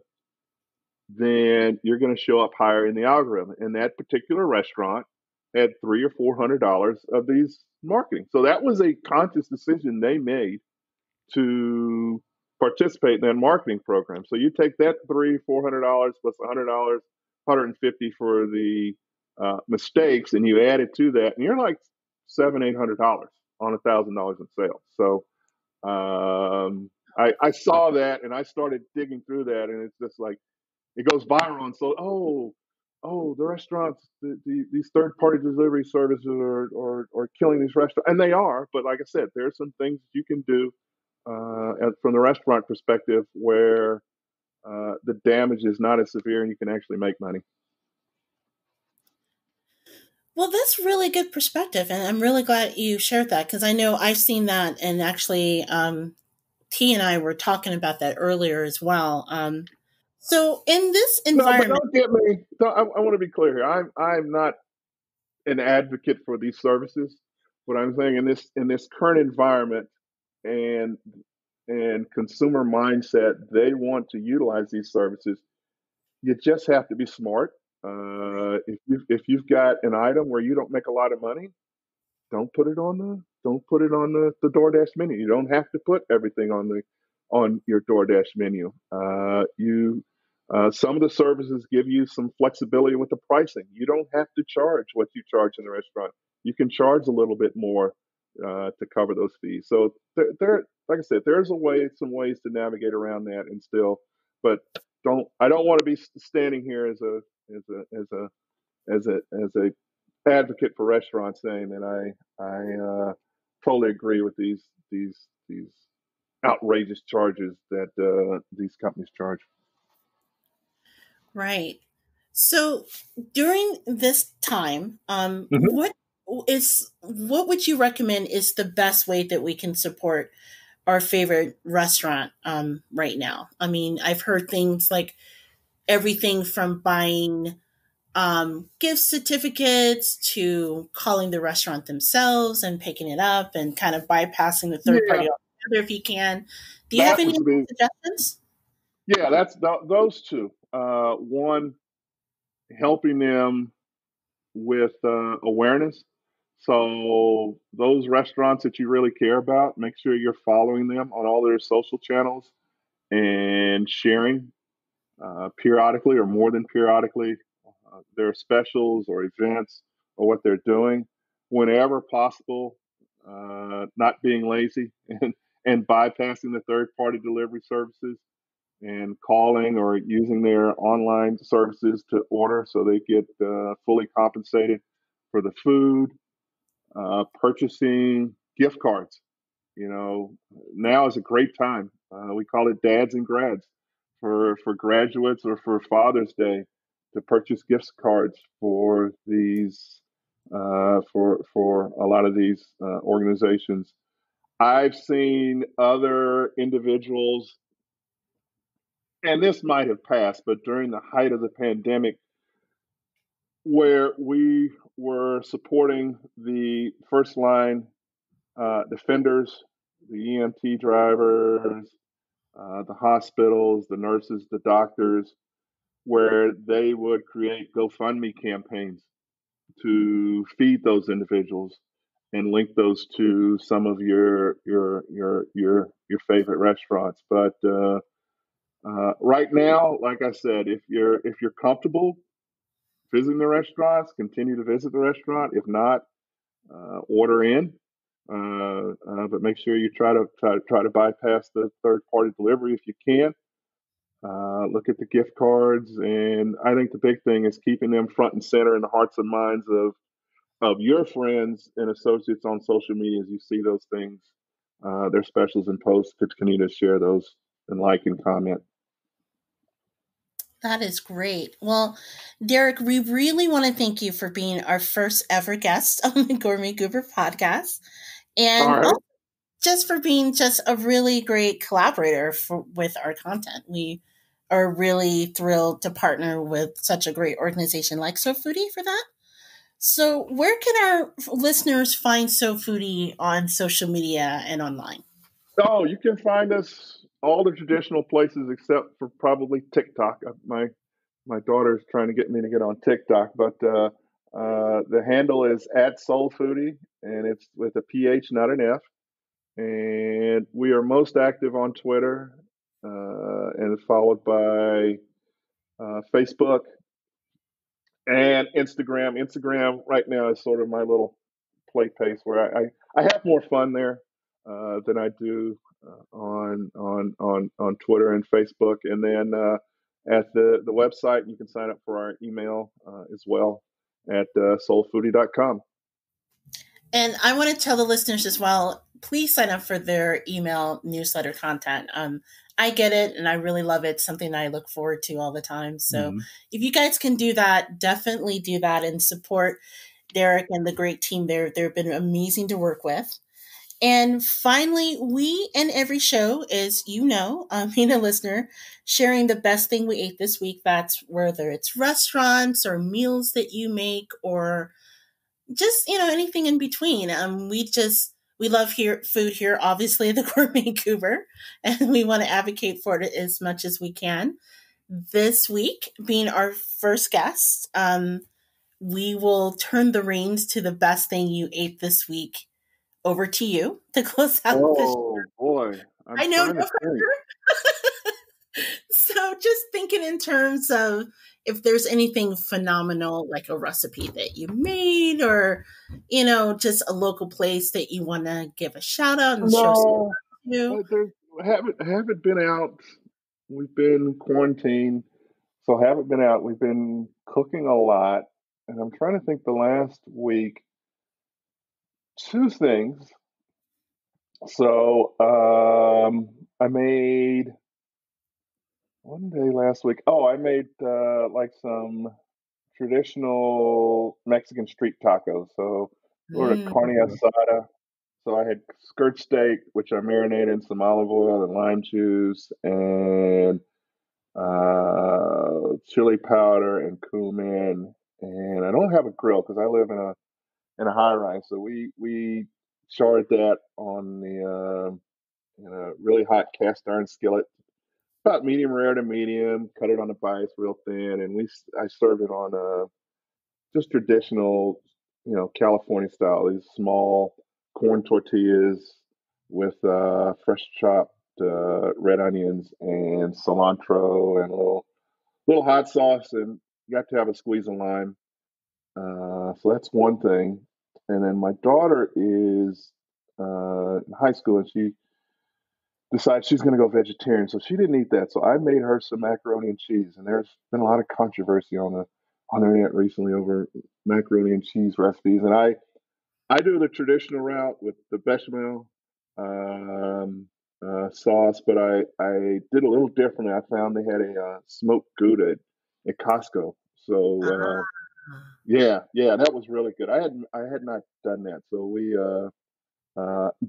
then you're going to show up higher in the algorithm. And that particular restaurant had $300 or $400 of these marketing. So that was a conscious decision they made to participate in that marketing program. So you take that $400 plus $100, $150 for the mistakes, and you add it to that, and you're like $700-800 on $1,000 in sales. So I saw that, and I started digging through that, and it's just like, it goes viral. And so, the restaurants, these third party delivery services are killing these restaurants, and they are. But like I said, there's some things you can do from the restaurant perspective where the damage is not as severe, and you can actually make money. Well, that's really good perspective, and I'm really glad you shared that, because I know I've seen that, and actually, T and I were talking about that earlier as well. So in this environment, no, but don't get me. I want to be clear here. I'm not an advocate for these services. What I'm saying, in this current environment and consumer mindset, they want to utilize these services. You just have to be smart. If you've got an item where you don't make a lot of money, don't put it on the DoorDash menu. You don't have to put everything on your DoorDash menu. Some of the services give you some flexibility with the pricing. You don't have to charge what you charge in the restaurant. You can charge a little bit more to cover those fees. So there, like I said, there's some ways to navigate around that and still, but I don't want to be standing here as a advocate for restaurants saying that I totally agree with these outrageous charges that these companies charge. right? So during this time, what would you recommend is the best way that we can support our favorite restaurant right now? I mean, I've heard things like everything from buying gift certificates to calling the restaurant themselves and picking it up, and kind of bypassing the third party altogether if you can. Do you have any suggestions? Yeah, that's those two. One, helping them with awareness. So those restaurants that you really care about, make sure you're following them on all their social channels and sharing periodically or more than periodically their specials or events or what they're doing whenever possible, not being lazy and bypassing the third party delivery services and calling or using their online services to order so they get fully compensated for the food, purchasing gift cards. Now is a great time. We call it dads and grads for graduates or for Father's Day to purchase gift cards for these for a lot of these organizations. I've seen other individuals, and this might have passed, but during the height of the pandemic, where we were supporting the first line defenders, the EMT drivers, the hospitals, the nurses, the doctors, where they would create GoFundMe campaigns to feed those individuals and link those to some of your favorite restaurants. But right now, like I said, if you're comfortable visiting the restaurants, continue to visit the restaurant. If not, order in. But make sure you try to bypass the third-party delivery if you can. Look at the gift cards, and I think the big thing is keeping them front and center in the hearts and minds of your friends and associates on social media. As you see those things, their specials and posts, continue to share those and like and comment. That is great. Well, Derek, we really want to thank you for being our first ever guest on the Gourmet Goober podcast. And All right. just for being just a really great collaborator with our content. We are really thrilled to partner with such a great organization like So Foodie for that. So where can our listeners find So Foodie on social media and online? Oh, you can find us all the traditional places except for probably TikTok. My daughter's trying to get me to get on TikTok, but the handle is @SoulFoodie, and it's with a PH, not an F. And we are most active on Twitter, and followed by Facebook and Instagram. Instagram right now is sort of my little play pace where I have more fun there than I do on Twitter and Facebook. And then at the website, you can sign up for our email as well at soulfoodie.com. And I want to tell the listeners as well, please sign up for their email newsletter content. I get it, and I really love it. It's something I look forward to all the time. So if you guys can do that, definitely do that and support Derek and the great team there. They've been amazing to work with. And finally, we end every show, as you know, being a listener, sharing the best thing we ate this week. That's whether it's restaurants or meals that you make or just, anything in between. We love food here, obviously, the Gourmet Goober, and we want to advocate for it as much as we can. This week, being our first guest, we will turn the reins to the best thing you ate this week over to you to close out the show. Oh, boy. I know. So just thinking in terms of if there's anything phenomenal, like a recipe that you made or, just a local place that you want to give a shout out and show some to. Haven't been out. We've been quarantined, so haven't been out. We've been cooking a lot, and I'm trying to think the last week, two things. So I made one day last week. Oh, I made like some traditional Mexican street tacos. So we're at carne asada. So I had skirt steak, which I marinated in some olive oil and lime juice, and chili powder and cumin. And I don't have a grill because I live in a high rise. So we charred that on the in a really hot cast iron skillet, about medium rare to medium. Cut it on the bites real thin, and I served it on just traditional, California style. These small corn tortillas with fresh chopped red onions and cilantro and a little hot sauce, and you got to have a squeeze of lime. So that's one thing. And then my daughter is in high school, and she decides she's going to go vegetarian, so she didn't eat that. So I made her some macaroni and cheese, and there's been a lot of controversy on the internet recently over macaroni and cheese recipes. And I do the traditional route with the bechamel sauce, but I did a little differently. I found they had a smoked Gouda at Costco. So yeah, that was really good. I had not done that, so we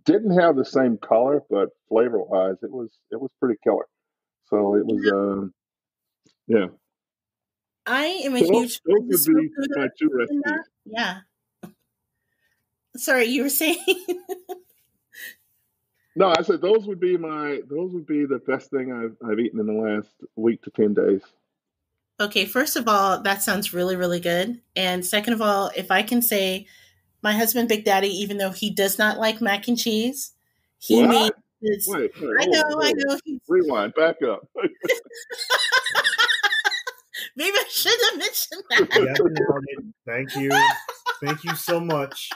didn't have the same color, but flavor wise, it was pretty killer. So it was yeah. I am a huge those would be my two recipes. Yeah. Sorry, you were saying? No, I said those would be the best thing I've eaten in the last week to 10 days. Okay, first of all, that sounds really, really good. And second of all, if I can say, my husband, Big Daddy, even though he does not like mac and cheese, he made this. Wait, I know. Rewind, back up. Maybe I should have mentioned that. Thank you so much.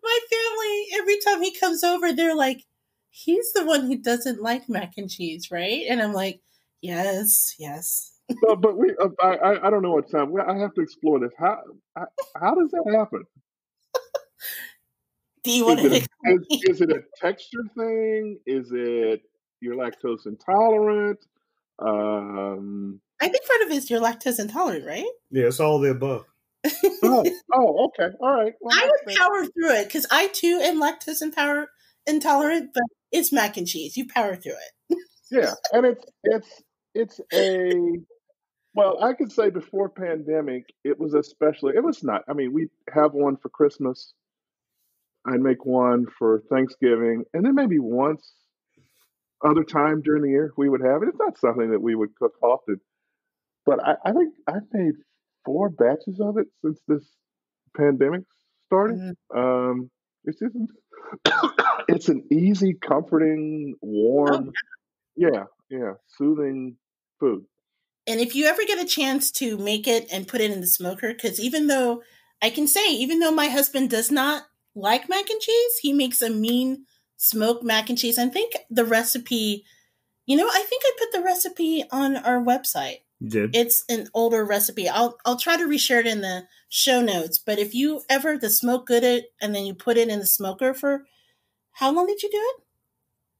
My family, every time he comes over, they're like, he's the one who doesn't like mac and cheese, right? And I'm like, yes, yes. No, but I don't know what time. I have to explore this. How does that happen? Do you want to explain? Is it a texture thing? Is it you're lactose intolerant? I think part of it is you're lactose intolerant, right? Yeah, it's all the above. Okay, all right. Well, I would power through it because I too am lactose intolerant, but it's mac and cheese. You power through it. yeah, and it's a well, I could say before pandemic, it was especially. It was not. I mean, we have one for Christmas. I'd make one for Thanksgiving, and then maybe once other time during the year we would have it. It's not something that we would cook often, but I think I've made 4 batches of it since this pandemic started. Mhm. It's just it's an easy, comforting, Oh, warm, yeah, soothing food. and if you ever get a chance to make it and put it in the smoker, because even though even though my husband does not like mac and cheese, he makes a mean smoked mac and cheese. I think the recipe, I think I put the recipe on our website. You did. It's an older recipe. I'll try to reshare it in the show notes. But if you ever the smoke good it and then you put it in the smoker for how long did you do it?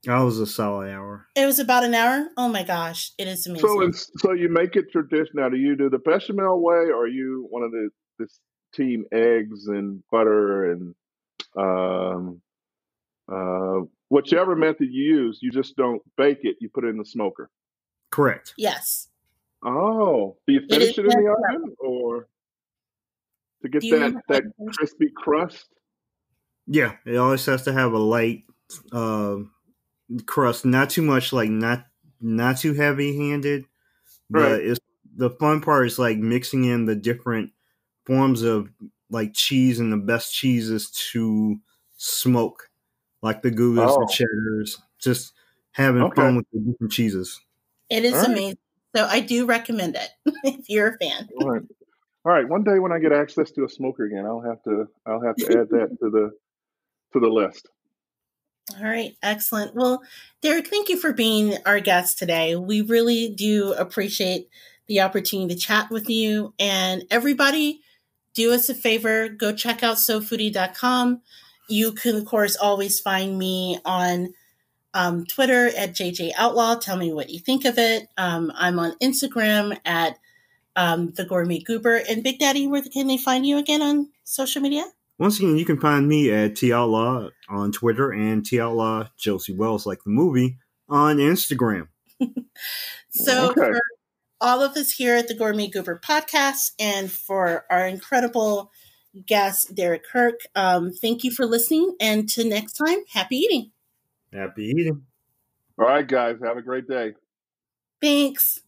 That was a solid hour. It was about an hour. Oh my gosh, it is amazing. So you make it traditional. Now, do you do the bechamel way, or are you one of this team eggs and butter and um, whichever method you use? You just don't bake it. You put it in the smoker. Correct. Yes. Oh, do you finish it in the oven, or to get that crispy crust? Yeah, it always has to have a light crust, not too much, like not too heavy handed. But Right. it's the fun part is like mixing in the different forms of like cheese and the best cheeses to smoke, like the Goudas, the cheddars, just having fun with the different cheeses. It is amazing. So I do recommend it if you're a fan. All right. One day when I get access to a smoker again, I'll have to add that to the list. All right, excellent. Well, Derek, thank you for being our guest today. We really do appreciate the opportunity to chat with you. And everybody, do us a favor, go check out sofoodie.com. You can, of course, always find me on Twitter at JJ Outlaw. Tell me what you think of it. I'm on Instagram at The Gourmet Goober. And Big Daddy, where can they find you again on social media? Once again, you can find me at T Outlaw on Twitter and T Outlaw Josie Wells, like the movie, on Instagram. So for all of us here at the Gourmet Goober podcast and for our incredible guest, Derek Kirk, thank you for listening. And till next time, happy eating. Happy eating. All right, guys. Have a great day. Thanks.